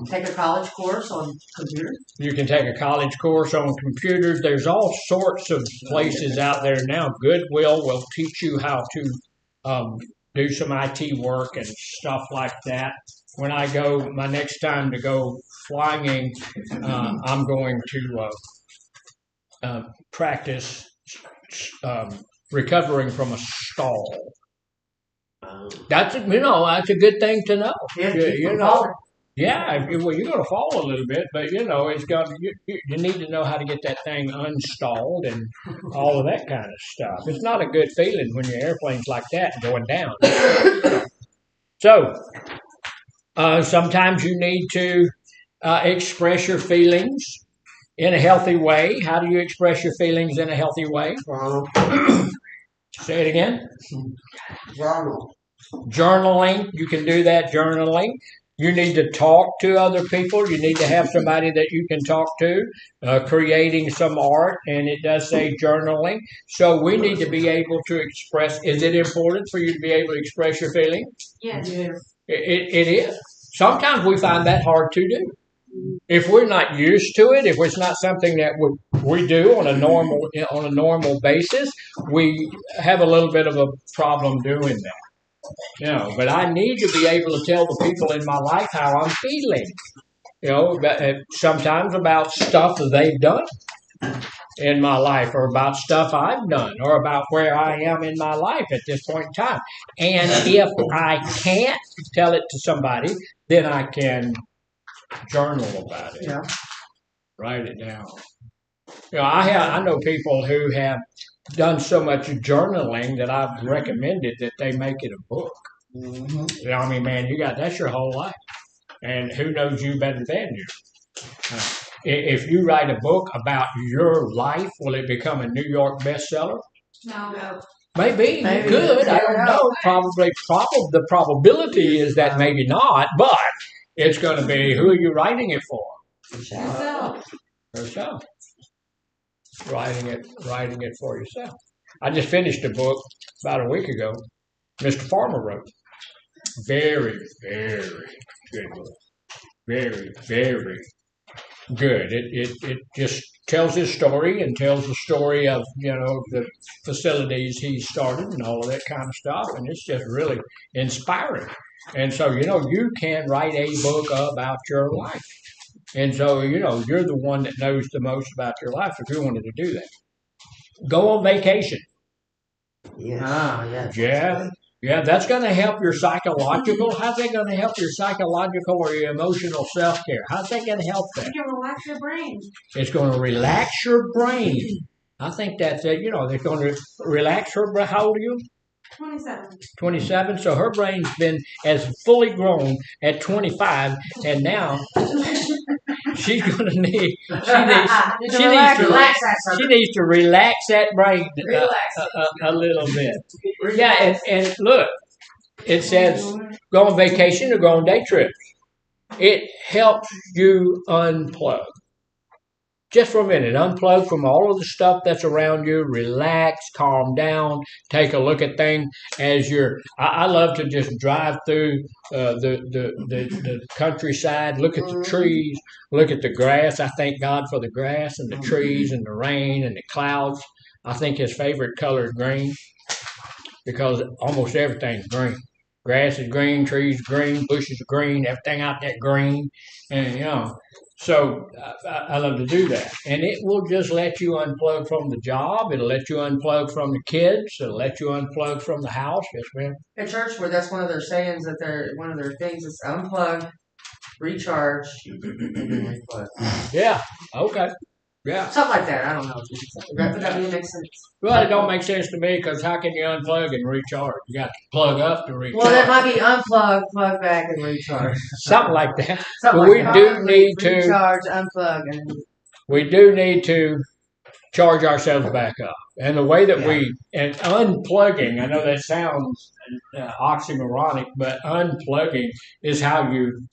Take a college course on computers. You can take a college course on computers. There's all sorts of places out there now. Goodwill will teach you how to do some IT work and stuff like that. When I go, my next time to go flying, I'm going to practice recovering from a stall. That's a good thing to know. You know. Yeah, well, you're going to fall a little bit, but you know, you need to know how to get that thing unstalled and all of that kind of stuff. It's not a good feeling when your airplane's like that going down. So sometimes you need to express your feelings in a healthy way. How do you express your feelings in a healthy way? Say it again. Journaling. You can do that. Journaling. You need to talk to other people. You need to have somebody that you can talk to, creating some art, and it does say journaling. So we need to be able to express. Is it important for you to be able to express your feelings? Yes. It is. Sometimes we find that hard to do. If we're not used to it, if it's not something that we do on a normal basis, we have a little bit of a problem doing that. You know, but I need to be able to tell the people in my life how I'm feeling. You know, sometimes about stuff that they've done in my life, or about stuff I've done, or about where I am in my life at this point in time. And if I can't tell it to somebody, then I can journal about it. Yeah. Write it down. You know, I know people who have done so much journaling that I've recommended that they make it a book. Mm-hmm. You know, I mean, man, that's your whole life, and who knows you better than you? If you write a book about your life, will it become a New York bestseller? No. Maybe. It could. I don't know. Probably. The probability is that maybe not, but it's going to be. Who are you writing it for? Herself. Writing it for yourself. I just finished a book about a week ago. Mr. Farmer wrote. Very, very good book. Very, very good. It just tells his story and tells the story of, you know, the facilities he started and all of that kind of stuff, and it's just really inspiring. And so, you know, you can write a book about your life. And so, you know, you're the one that knows the most about your life if you wanted to do that. Go on vacation. Yeah, that's going to help your psychological. How's that going to help your psychological or your emotional self-care? How's that going to help that? It can relax your brain. It's going to relax your brain. I think that's it. You know, they're going to relax her brain. How old are you? 27. 27. So her brain's been as fully grown at 25, and now she's gonna need. Relax that She needs to relax that brain Relax a little bit. Yeah, and look, it says go on vacation or go on day trips. It helps you unplug. Just for a minute, unplug from all of the stuff that's around you, relax, calm down, take a look at things as you're. I love to just drive through the countryside, look at the trees, look at the grass. I thank God for the grass and the trees and the rain and the clouds. I think his favorite color is green because almost everything's green. Grass is green, trees green, bushes are green, everything out there green, and. So I love to do that, and it will just let you unplug from the job. It'll let you unplug from the kids. It'll let you unplug from the house. Yes, ma'am. At church, where that's one of their sayings one of their things is unplug, recharge, and then replug. Yeah. Okay. Yeah. Something like that. I don't know. That really makes sense. Well, it don't make sense to me because how can you unplug and recharge? You got to plug up to recharge. Well, that might be unplug, plug back, and recharge. Something like that. Something But like we that. do need to recharge, unplug, and we do need to charge ourselves back up. And the way that and unplugging, I know that sounds oxymoronic, but unplugging is how you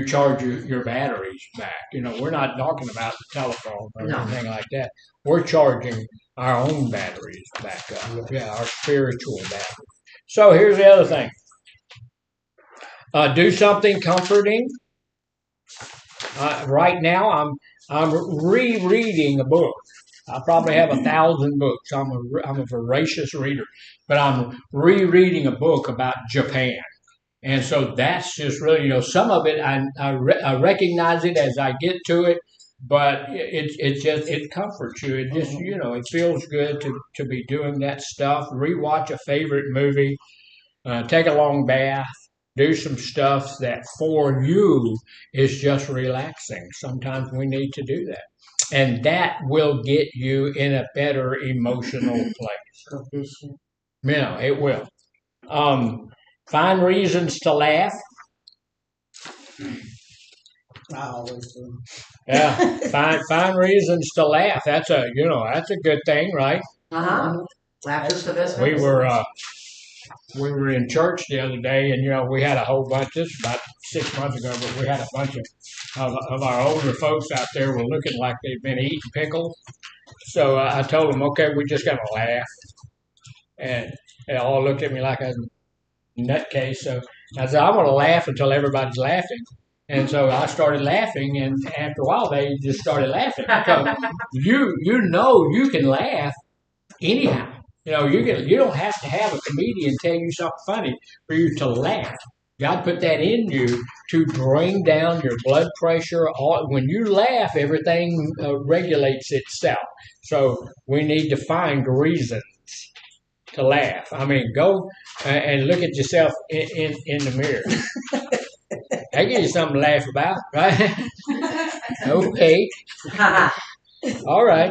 charge your batteries back. We're not talking about the telephone or anything like that. We're charging our own batteries back up. Yeah, our spiritual batteries. So here's the other thing. Do something comforting. Right now, I'm rereading a book. I probably have 1,000 books. I'm a voracious reader, but I'm rereading a book about Japan. And so that's just really, some of it I recognize it as I get to it, but it comforts you. It just it feels good to be doing that stuff. Rewatch a favorite movie, take a long bath, do some stuff that for you is just relaxing. Sometimes we need to do that, and that will get you in a better emotional place. It will. Find reasons to laugh. I always do. Yeah, find reasons to laugh. That's a good thing, right? Laughter's the best. We were in church the other day, and we had a whole bunch. This was about 6 months ago, but we had a bunch of our older folks out there were looking like they've been eating pickles. So I told them, okay, we're just gonna laugh, and they all looked at me like a nutcase. So I said, I'm going to laugh until everybody's laughing. And so I started laughing, and after a while, they just started laughing. So you can laugh anyhow. You don't have to have a comedian tell you something funny for you to laugh. God put that in you to bring down your blood pressure. When you laugh, everything regulates itself. So we need to find reasons to laugh. I mean, go and look at yourself in the mirror. That gives you something to laugh about, right? Okay. All right.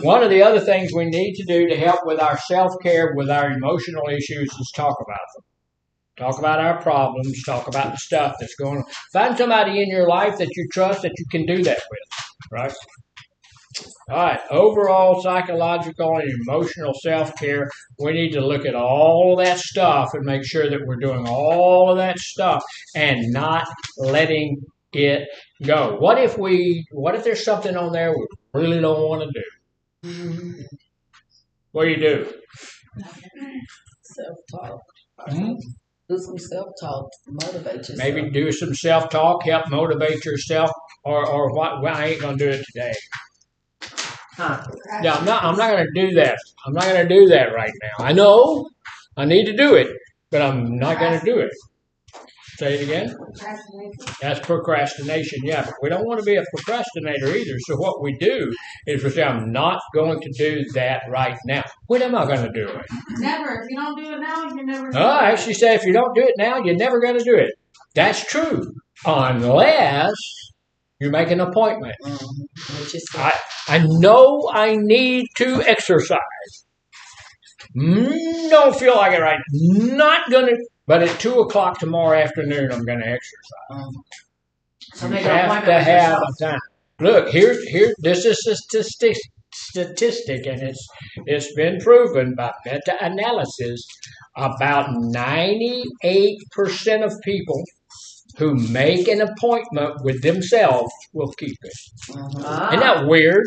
One of the other things we need to do to help with our self-care, with our emotional issues, is talk about them. Talk about our problems. Talk about the stuff that's going on. Find somebody in your life that you trust that you can do that with, right? All right, overall psychological and emotional self-care, we need to look at all of that stuff and make sure that we're doing all of that stuff and not letting it go. What if there's something on there we really don't want to do? What do you do? Self-talk. Hmm? Do some self-talk to motivate yourself. Maybe do some self-talk, help motivate yourself, or what? Well, I ain't gonna do it today. Yeah, I'm not going to do that. I'm not going to do that right now. I know I need to do it, but I'm not going to do it. Say it again. That's procrastination. Yeah, but we don't want to be a procrastinator either. So what we do is we say, I'm not going to do that right now. When am I going to do it? Never. If you don't do it now, you're never. I actually say if you don't do it now, you're never going to do it. That's true. Unless you make an appointment. I know I need to exercise. Don't feel like it right now. Not going to. But at 2 o'clock tomorrow afternoon, I'm going to exercise. So You make an have appointment to with have yourself. a time. Look, here. This is a statistic, and it's been proven by meta-analysis. About 98% of people who make an appointment with themselves will keep it. Isn't that weird?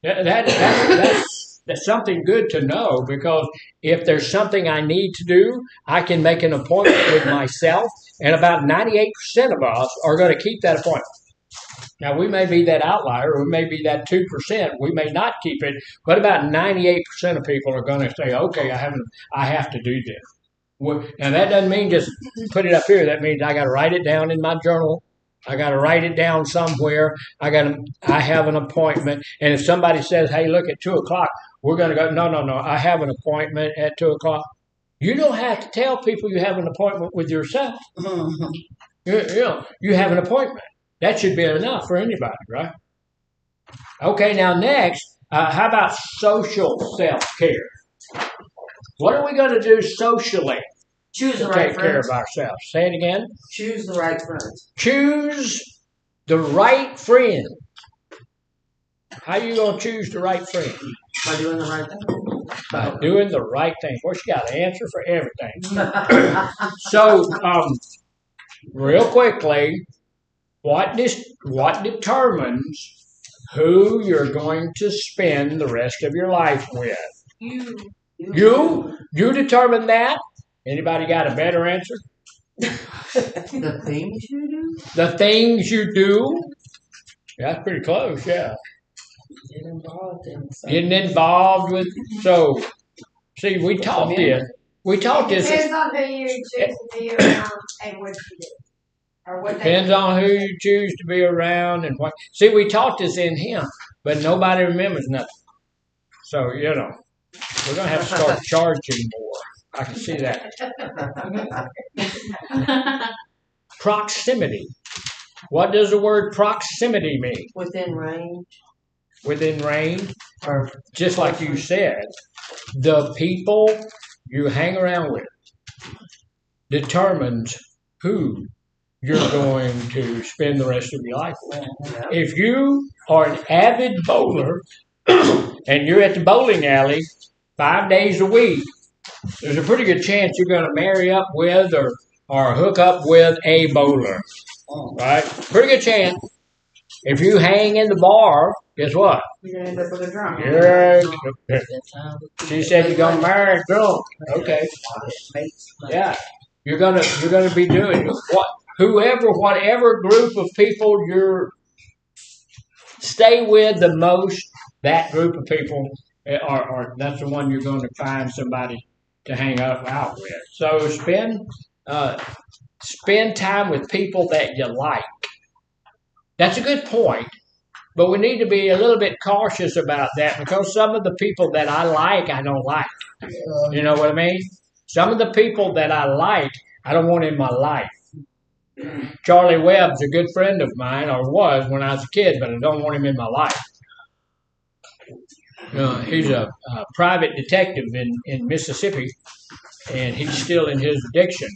That's something good to know, because if there's something I need to do, I can make an appointment with myself, and about 98% of us are going to keep that appointment. Now, we may be that outlier, or we may be that 2%. We may not keep it, but about 98% of people are going to say, "Okay, I have to do this." Now, that doesn't mean just put it up here. That means I got to write it down in my journal. I got to write it down somewhere. I have an appointment, and if somebody says, "Hey, look, at 2 o'clock, we're going to go," no, I have an appointment at 2 o'clock. You don't have to tell people you have an appointment with yourself. You have an appointment. That should be enough for anybody, right? Okay, now next, how about social self-care? What are we going to do socially Choose to the right take care friends. of ourselves? Say it again. Choose the right friends. Choose the right friend. How you going to choose the right friend? By doing the right thing. By doing the right thing. Of course, you got an answer for everything. So, real quickly, what determines who you're going to spend the rest of your life with? You determine that? Anybody got a better answer? The things you do. The things you do? That's pretty close, yeah. Get involved in something. Getting involved with, so, see, we taught this. We taught It this. depends on who you choose to be around and what you do. Or what they Depends do. on who you choose to be around and what. See, we taught this in him, but nobody remembers nothing. So, we're going to have to start charging more. I can see that. Proximity. What does the word proximity mean? Within range. Within range, Or just like you said, the people you hang around with determines who you're going to spend the rest of your life with. If you are an avid bowler and you're at the bowling alley 5 days a week, there's a pretty good chance you're going to marry up with or hook up with a bowler. Right? Pretty good chance. If you hang in the bar, guess what? You're gonna end up with a drunk. She said you're gonna marry a drunk. Okay. Yeah. You're gonna be doing whatever group of people you're stay with the most, that group of people are that's the one you're going to find somebody to hang out with. So spend time with people that you like. That's a good point, but we need to be a little bit cautious about that, because some of the people that I like, I don't like. You know what I mean? Some of the people that I like, I don't want in my life. Charlie Webb's a good friend of mine, or was when I was a kid, but I don't want him in my life. He's a private detective in Mississippi, and he's still in his addiction.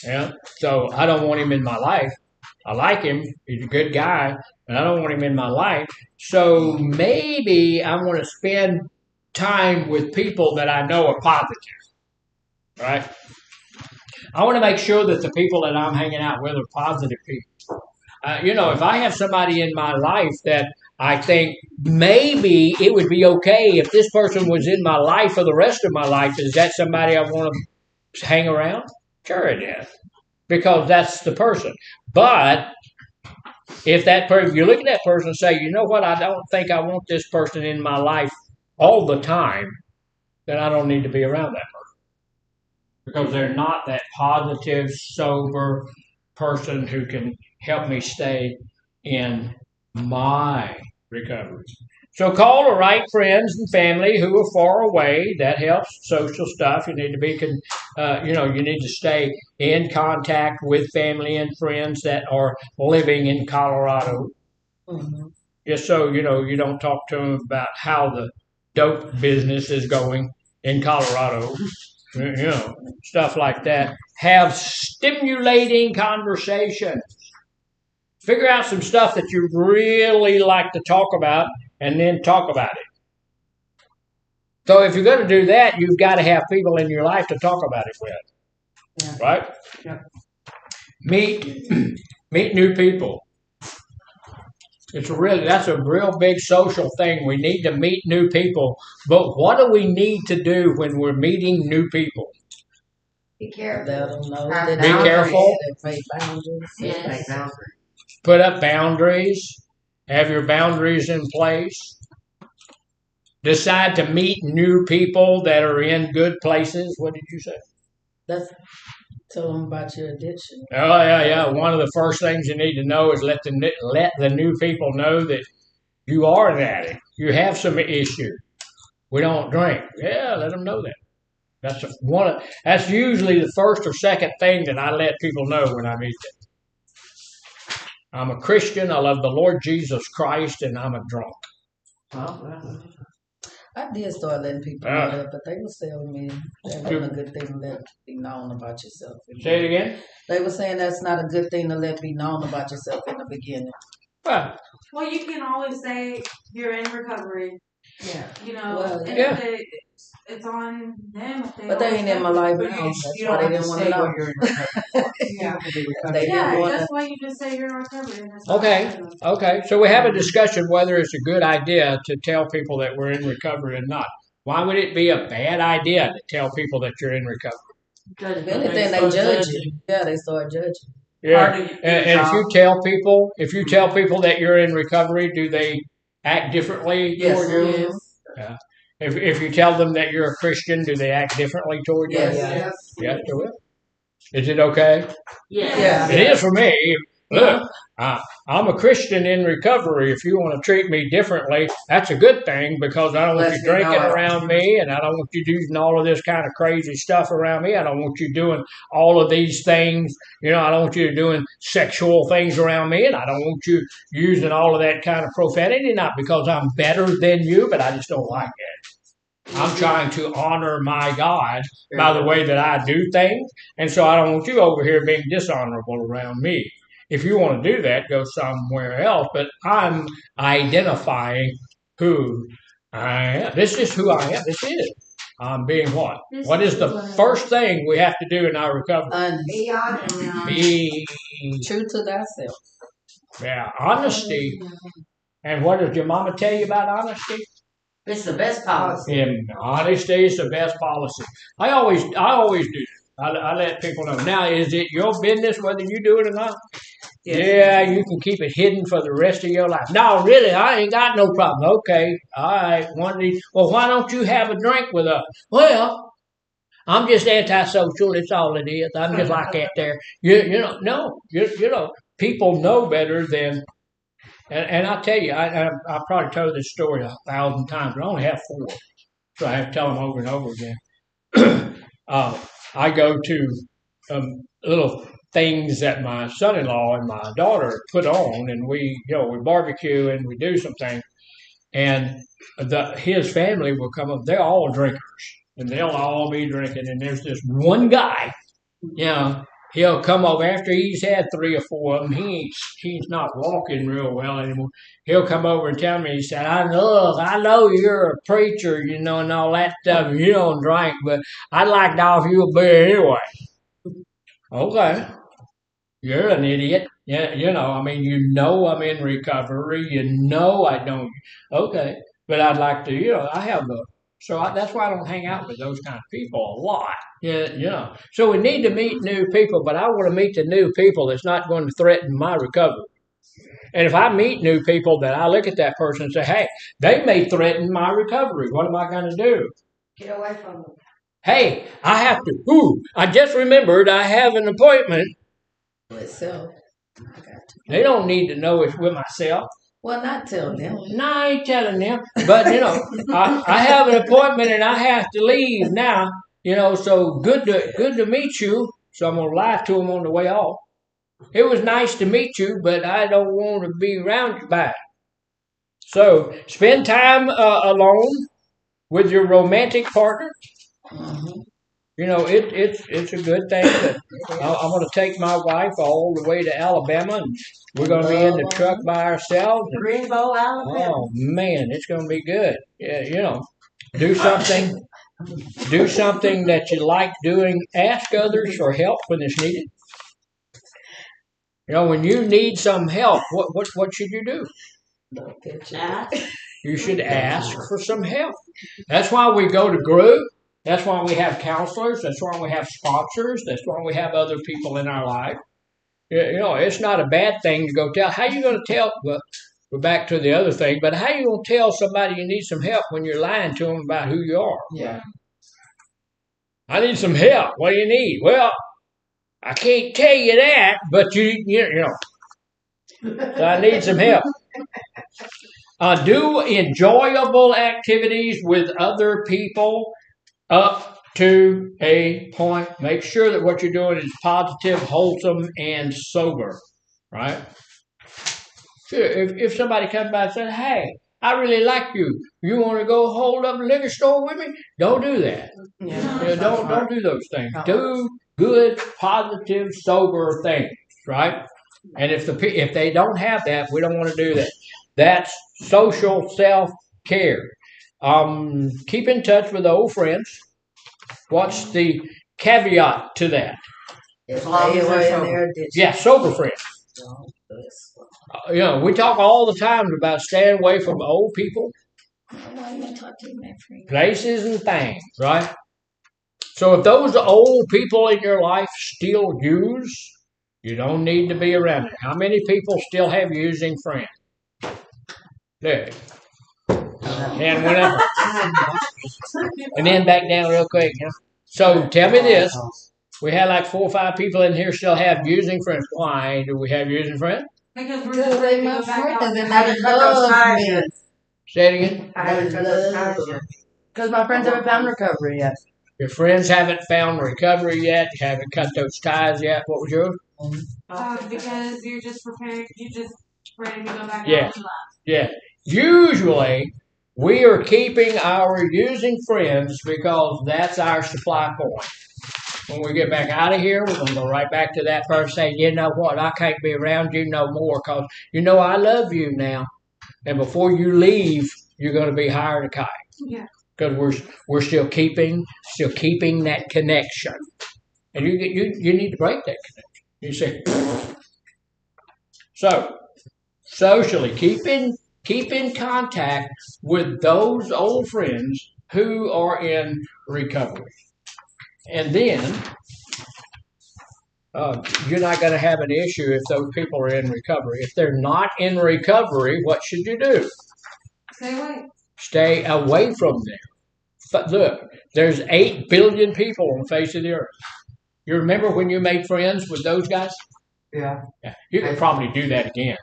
Yeah, so I don't want him in my life. I like him. He's a good guy, and I don't want him in my life. So maybe I want to spend time with people that I know are positive, right? I want to make sure that the people that I'm hanging out with are positive people. If I have somebody in my life that I think maybe it would be okay if this person was in my life for the rest of my life, is that somebody I want to hang around? Sure it is, because that's the person. But if you look at that person and say, you know what, I don't think I want this person in my life all the time, then I don't need to be around that person, because they're not that positive, sober person who can help me stay in my recovery. So call the right friends and family who are far away. That helps. Social stuff. You need to be, you need to stay in contact with family and friends that are living in Colorado. Mm-hmm. Just so you don't talk to them about how the dope business is going in Colorado. Stuff like that. Have stimulating conversations. Figure out some stuff that you really like to talk about and then talk about it. So if you're going to do that, you've got to have people in your life to talk about it with. Yeah. Right? Yeah. Meet new people. That's a real big social thing. We need to meet new people. But what do we need to do when we're meeting new people? Be careful. Let them know Have that Be careful. Make boundaries. Yes. Make boundaries. Put up boundaries. Have your boundaries in place. Decide to meet new people that are in good places. What did you say? Tell them about your addiction. Oh, yeah. One of the first things you need to know is let the new people know that you are an addict. You have some issue. We don't drink. Yeah, let them know that. That's usually the first or second thing that I let people know when I meet them. I'm a Christian. I love the Lord Jesus Christ, and I'm a drunk. I did start letting people know that, but they were telling me that wasn't a good thing to let be known about yourself. Say it again. They were saying that's not a good thing to let be known about yourself in the beginning. Well, you can always say you're in recovery. Yeah. You know, Well, and yeah. it's on them. If they But they ain't in my life now. That's why they didn't want to know. Yeah. They didn't want that's to. why you just say you're in recovery. And that's Okay. So we have a discussion whether it's a good idea to tell people that we're in recovery or not. Why would it be a bad idea to tell people that you're in recovery? If anything, they judge you. Yeah, they start judging. Yeah. And if you tell people that you're in recovery, do they act differently toward you? Yes. Yeah. If you tell them that you're a Christian, do they act differently toward you? Yes. Yes, they will. Is it okay? Yes. It is for me. Look, I'm a Christian in recovery. If you want to treat me differently, that's a good thing because I don't want you drinking around me and I don't want you using all of this kind of crazy stuff around me. I don't want you doing all of these things. You know, I don't want you doing sexual things around me and I don't want you using all of that kind of profanity, not because I'm better than you, but I just don't like it. I'm trying to honor my God by the way that I do things, and so I don't want you over here being dishonorable around me. If you want to do that, go somewhere else. But I'm identifying who I am. This is who I am. This is. I'm being what? What is the first thing we have to do in our recovery? Be honest. Be True to thyself. Yeah, honesty. And what does your mama tell you about honesty? It's the best policy. And honesty is the best policy. I always do. I let people know. Now, is it your business whether you do it or not? Yes. Yeah, you can keep it hidden for the rest of your life. No, really, I ain't got no problem. Okay, all right. One of these. Well, why don't you have a drink with us? Well, I'm just antisocial. It's all it is. I'm just like that there. You know, people know better than. And I tell you, I probably told this story 1,000 times, but I only have 4, so I have to tell them over and over again. I go to little things that my son-in-law and my daughter put on, and we barbecue and we do some things, and his family will come up. They're all drinkers, and they'll all be drinking, and there's this one guy, he'll come over after he's had 3 or 4 of them. He's not walking real well anymore. He'll come over and tell me, he said, I know you're a preacher, and all that stuff. You don't drink, but I'd like to offer you a beer anyway. Okay. You're an idiot. Yeah, I'm in recovery. I don't. Okay. But I'd like to, I have that's why I don't hang out with those kind of people a lot. Yeah. So we need to meet new people, but I want to meet the new people that's not going to threaten my recovery. And if I meet new people, then I look at that person and say, hey, they may threaten my recovery. What am I going to do? Get away from them. Hey, I just remembered I have an appointment. Itself. They don't need to know it's with myself. Well, not tell them. No, I ain't telling them. But, I have an appointment and I have to leave now. So good to meet you. So I'm going to lie to them on the way off. It was nice to meet you, but I don't want to be around you back. So spend time alone with your romantic partner. Mm-hmm. it's a good thing. That I'm going to take my wife all the way to Alabama, and we're going to be in the truck by ourselves. Greenbow, Alabama. Oh man, it's going to be good. Yeah, do something. Do something that you like doing. Ask others for help when it's needed. When you need some help, what should you do? You should ask for some help. That's why we go to group. That's why we have counselors. That's why we have sponsors. That's why we have other people in our life. It's not a bad thing to go tell. How you going to tell? Well, we're back to the other thing. But how you going to tell somebody you need some help when you're lying to them about who you are? Yeah. I need some help. What do you need? Well, I can't tell you that, but so I need some help. Do enjoyable activities with other people up to a point. Make sure that what you're doing is positive, wholesome, and sober, right? Sure, if somebody comes by and says, hey, I really like you. You want to go hold up a liquor store with me? Don't do that. Don't do those things. Do good, positive, sober things, right? And if they don't have that, we don't want to do that. That's social self-care. Keep in touch with old friends. What's the caveat to that? Yeah, sober friends. We talk all the time about staying away from old people, places and things, right? So if those old people in your life still use, you don't need to be around it. How many people still have using friends? There. And went up. And then back down real quick. So tell me this. We had like 4 or 5 people in here still have using friends. Why do we have using friends? Because we're just ready to go back out. And I love me. Say it again. I haven't cut those ties yet. Because my friends haven't found recovery yet. Your friends haven't found recovery yet. You haven't cut those ties yet. What was yours? Because you're just preparing, you're just ready to go back Yeah. out to life. Yeah. Usually, we are keeping our using friends because that's our supply point. When we get back out of here, we're going to go right back to that person and say, you know what, I can't be around you no more because I love you now. And before you leave, you're going to be hired a kite. Yeah. Because we're still keeping that connection. And you need to break that connection. You say, so socially, keep in contact with those old friends who are in recovery. And then you're not going to have an issue if those people are in recovery. If they're not in recovery, what should you do? Stay away. Stay away from them. But look, there's 8 billion people on the face of the earth. You remember when you made friends with those guys? Yeah. You could probably do that again.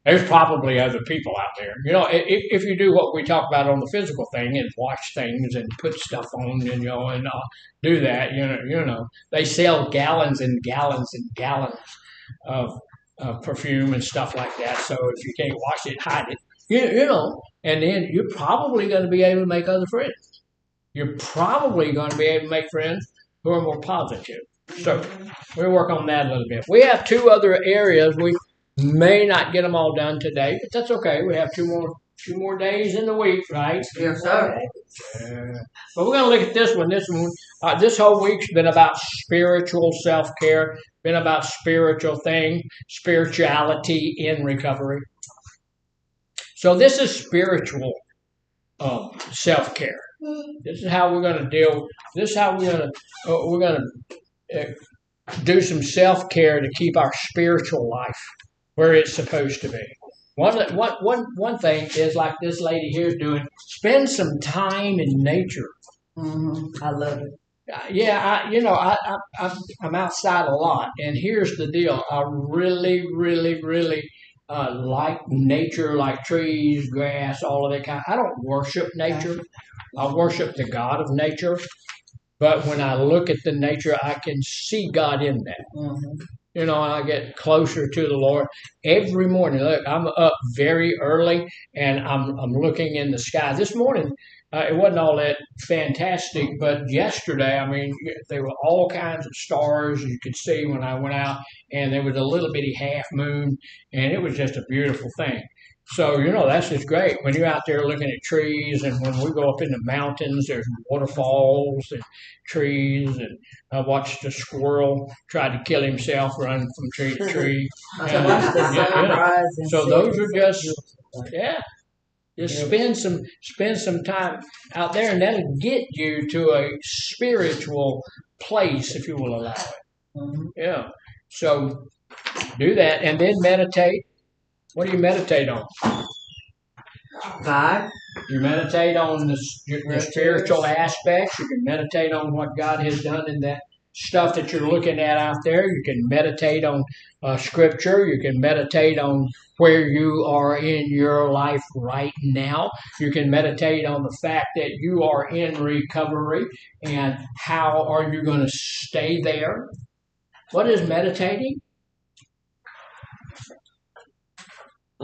There's probably other people out there. If you do what we talk about on the physical thing and watch things and put stuff on, and do that, they sell gallons and gallons and gallons of perfume and stuff like that. So if you can't wash it, hide it. And then you're probably going to be able to make other friends. You're probably going to be able to make friends who are more positive. So we'll work on that a little bit. We have 2 other areas. We may not get them all done today, but that's okay. We have 2 more days in the week, right? Yes, sir. But we're going to look at this one. This whole week's been about spiritual self-care, been about spiritual things, spirituality in recovery. So this is spiritual self-care. This is how we're going to deal. This is how we're going to do some self-care to keep our spiritual life where it's supposed to be. One thing is like this lady here is doing. Spend some time in nature. Mm-hmm. I love it. I'm outside a lot, and here's the deal. I really, really, really like nature, like trees, grass, all of that kind. I don't worship nature. I worship the God of nature. But when I look at the nature, I can see God in that. Mm-hmm. And I get closer to the Lord every morning. Look, I'm up very early, and I'm looking in the sky. This morning, It wasn't all that fantastic, but yesterday, I mean, there were all kinds of stars you could see when I went out, and there was a little bitty half moon, and it was just a beautiful thing. So, that's just great when you're out there looking at trees, and when we go up in the mountains, there's waterfalls and trees, and I watched a squirrel try to kill himself running from tree to tree. To watch the sunrise and So set those are is just, beautiful. yeah. Just spend some time out there, and that'll get you to a spiritual place if you will allow it. Mhm. Yeah. So do that, and then meditate. What do you meditate on? God, You meditate on the spiritual aspects. You can meditate on what God has done in that stuff that you're looking at out there. You can meditate on scripture. You can meditate on where you are in your life right now. You can meditate on the fact that you are in recovery and how are you going to stay there. What is meditating?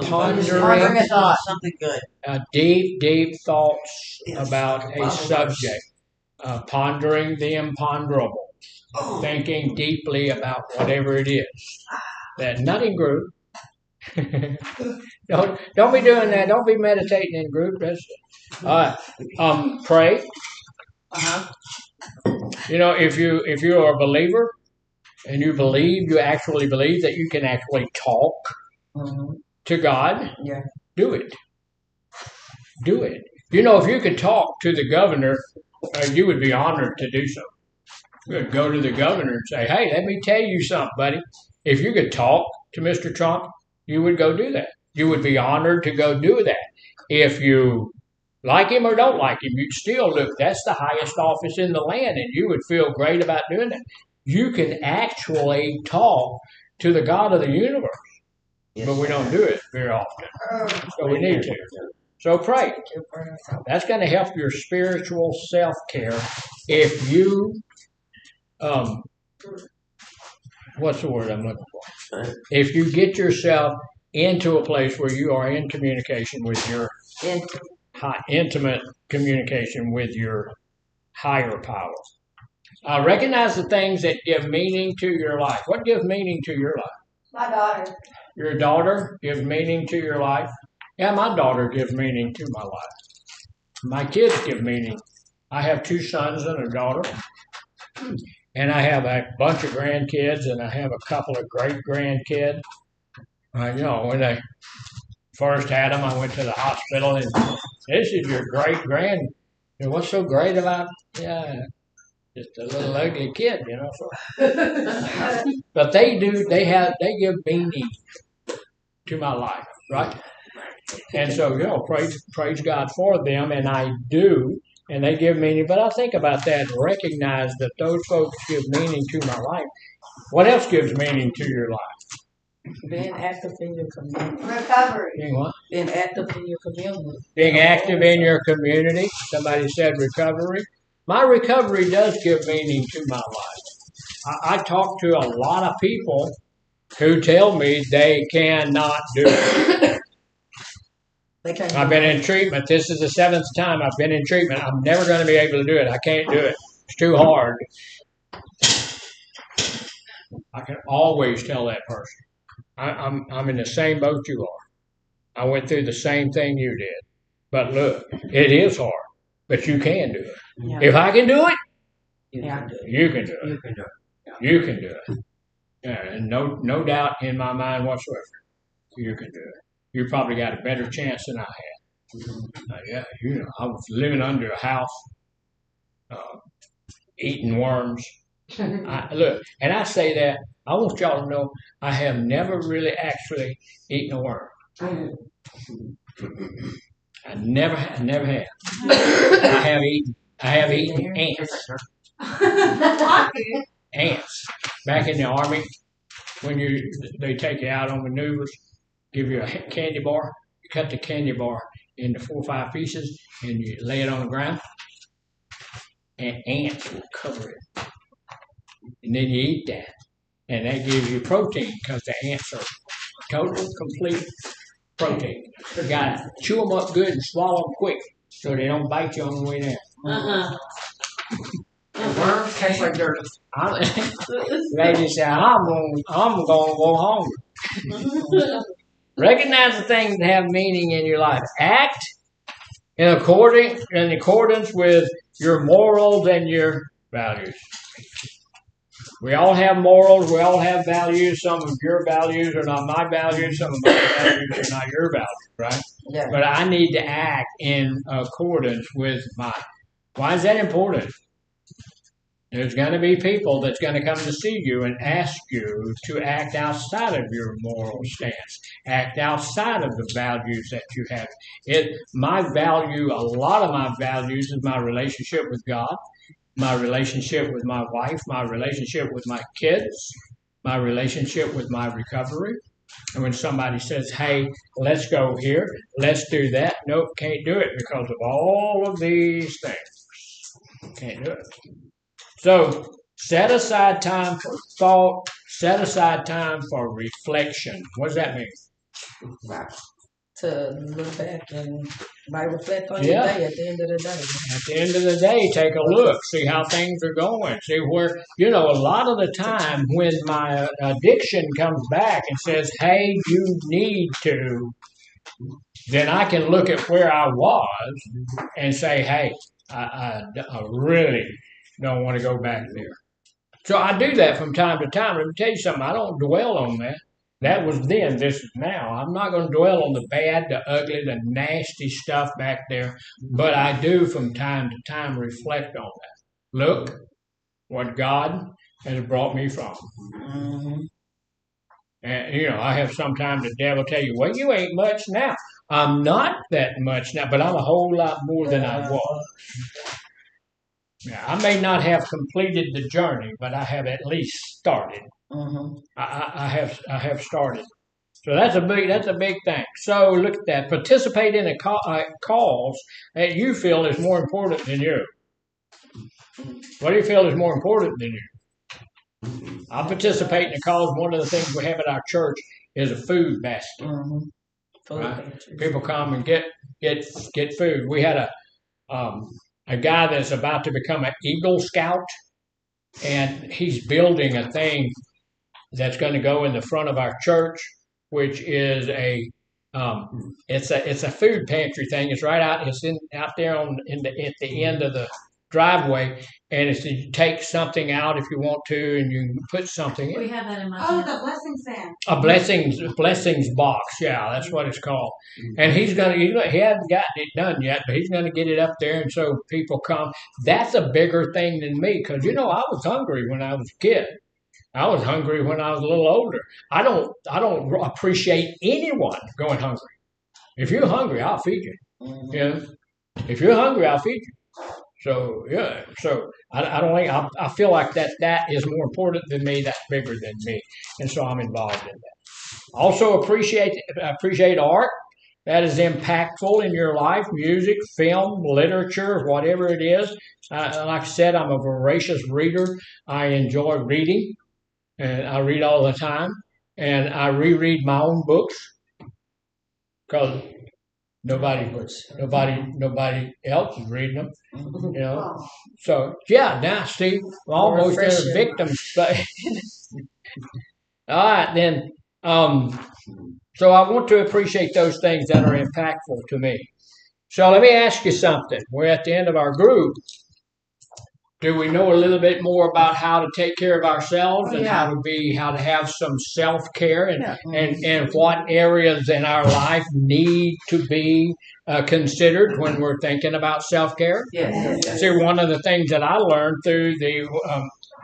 pondering a thought. Something good. Deep, deep thoughts Yes. about a subject, pondering the imponderable, thinking deeply about whatever it is. That nutting group. don't be doing that. Don't be meditating in group. Pray. Uh-huh. If you are a believer and you actually believe that you can actually talk Mhm. to God. Yeah. Do it. Do it. If you could talk to the governor, you would be honored to do so. You would go to the governor and say, "Hey, let me tell you something, buddy. If you could talk to Mr. Trump, you would go do that. You would be honored to go do that. If you like him or don't like him, you'd still look. That's the highest office in the land, and you would feel great about doing that. You can actually talk to the God of the universe, but we don't do it very often. So we need to. So pray. That's going to help your spiritual self-care if you, what's the word I'm looking for? If you get yourself into a place where you are in communication with your intimate communication with your higher power. Recognize the things that give meaning to your life. What gives meaning to your life? My daughter. Your daughter gives meaning to your life. Yeah, my daughter gives meaning to my life. My kids give meaning. I have 2 sons and a daughter. And I have a bunch of grandkids, and I have a couple of great-grandkids. When I first had them, I went to the hospital, and this is your great-grand. And what's so great about, just a little ugly kid, So. But they give meaning to my life, right? And so, praise God for them, and I do, and they give meaning. But I think about that and recognize that those folks give meaning to my life. What else gives meaning to your life? Being active in your community. Recovery. Being what? Being active in your community. Being active in your community. Somebody said recovery. My recovery does give meaning to my life. I talk to a lot of people who tell me they cannot do it. I've been in treatment. This is the 7th time I've been in treatment. I'm never going to be able to do it. I can't do it. It's too hard. I can always tell that person. I'm in the same boat you are. I went through the same thing you did. But look, it is hard. But you can do it. Yeah. If I can do it, Yeah. you can do it. You can do it. You can do it. Yeah, and no doubt in my mind whatsoever. You can do it. You probably got a better chance than I had. I was living under a house, eating worms. Look, and I say that, I want y'all to know I have never really actually eaten a worm. I never have. I have eaten ants. Ants. Back in the Army, when they take you out on maneuvers, give you a candy bar, you cut the candy bar into 4 or 5 pieces, and you lay it on the ground, and ants will cover it. And then you eat that, and that gives you protein, because the ants are total, complete protein. You gotta chew them up good and swallow them quick. so they don't bite you on the way there. Uh-uh. Worms taste like dirt. Lady said, I'm gonna go hungry. Recognize the things that have meaning in your life. Act in accordance with your morals and your values. We all have morals. We all have values. Some of your values are not my values. Some of my values are not your values, right? Yeah. But I need to act in accordance with mine. Why is that important? There's going to be people that's going to come to see you and ask you to act outside of your moral stance, act outside of the values that you have. My value, a lot of my values is my relationship with God, my relationship with my wife, my relationship with my kids, my relationship with my recovery. And when somebody says, hey, let's go here, let's do that, nope, can't do it because of all of these things. Can't do it. So set aside time for thought, set aside time for reflection. What does that mean? Wow. To look back and reflect on your day at the end of the day. At the end of the day, take a look, see how things are going, see where, a lot of the time when my addiction comes back and says, hey, you need to, then I can look at where I was and say, hey, I really don't want to go back there. So I do that from time to time. Let me tell you something. I don't dwell on that. That was then. This is now. I'm not going to dwell on the bad, the ugly, the nasty stuff back there. But I do from time to time reflect on that. Look what God has brought me from. Mm-hmm. And, I have sometimes the devil tell you, well, you ain't much now. I'm not that much now, but I'm a whole lot more than I was. Yeah, I may not have completed the journey, but I have at least started. Mm-hmm. I have started. So that's a big thing. So look at that. Participate in a cause that you feel is more important than you. What do you feel is more important than you? I participate in a cause. One of the things we have at our church is a food basket. Mm-hmm. Right? People come and get food. We had a guy that's about to become an Eagle Scout, and he's building a thing that's going to go in the front of our church, which is it's a food pantry thing. It's right out. It's out there at the end of the driveway, and it's you take something out if you want to, and you put something in. We have that in my The blessing stand. A blessings box. Yeah, that's what it's called. And he hasn't gotten it done yet, but he's going to get it up there, and so people come. That's a bigger thing than me because I was hungry when I was a kid. I was hungry when I was a little older. I don't appreciate anyone going hungry. If you're hungry, I'll feed you. Mm-hmm. If you're hungry, I'll feed you. So so I don't think I feel like that is more important than me. That's bigger than me, and so I'm involved in that. Also appreciate art that is impactful in your life: music, film, literature, whatever it is. Like I said, I'm a voracious reader. I enjoy reading, and I read all the time, and I reread my own books because nobody else is reading them. So now Steve, we're almost in a victim space. All right, then. So I want to appreciate those things that are impactful to me. So let me ask you something. We're at the end of our group. Do we know a little bit more about how to take care of ourselves and how to have some self-care and what areas in our life need to be considered when we're thinking about self-care? Yes. See, one of the things that I learned through the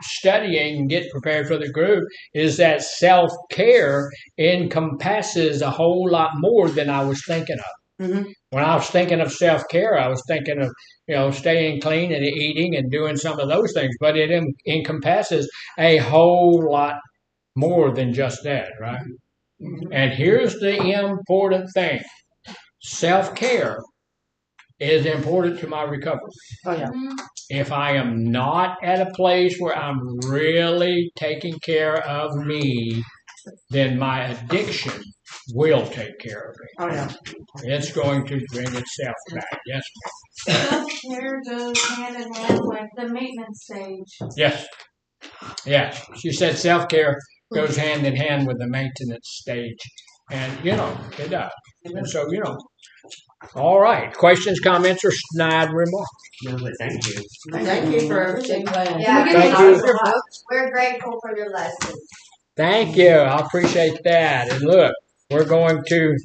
studying and get prepared for the group is that self-care encompasses a whole lot more than I was thinking of. Mm-hmm. When I was thinking of self-care, I was thinking of, staying clean and eating and doing some of those things, but it encompasses a whole lot more than just that, right? Mm-hmm. And here's the important thing. Self-care is important to my recovery. Oh, yeah. If I am not at a place where I'm really taking care of me, then my addiction will take care of me. Oh yeah. It's going to bring itself back. Yes, Self-care goes hand in hand with the maintenance stage. yes, yes. She said self-care goes hand in hand with the maintenance stage. And, it does. And so, all right. Questions, comments, or snide remarks? No, but thank you. Thank you for everything. Yeah, Thank you. we're grateful for your lessons. Thank you. I appreciate that. And look, we're going to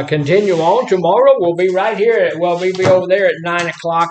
continue on tomorrow. We'll be right here. We'll be over there at 9 o'clock.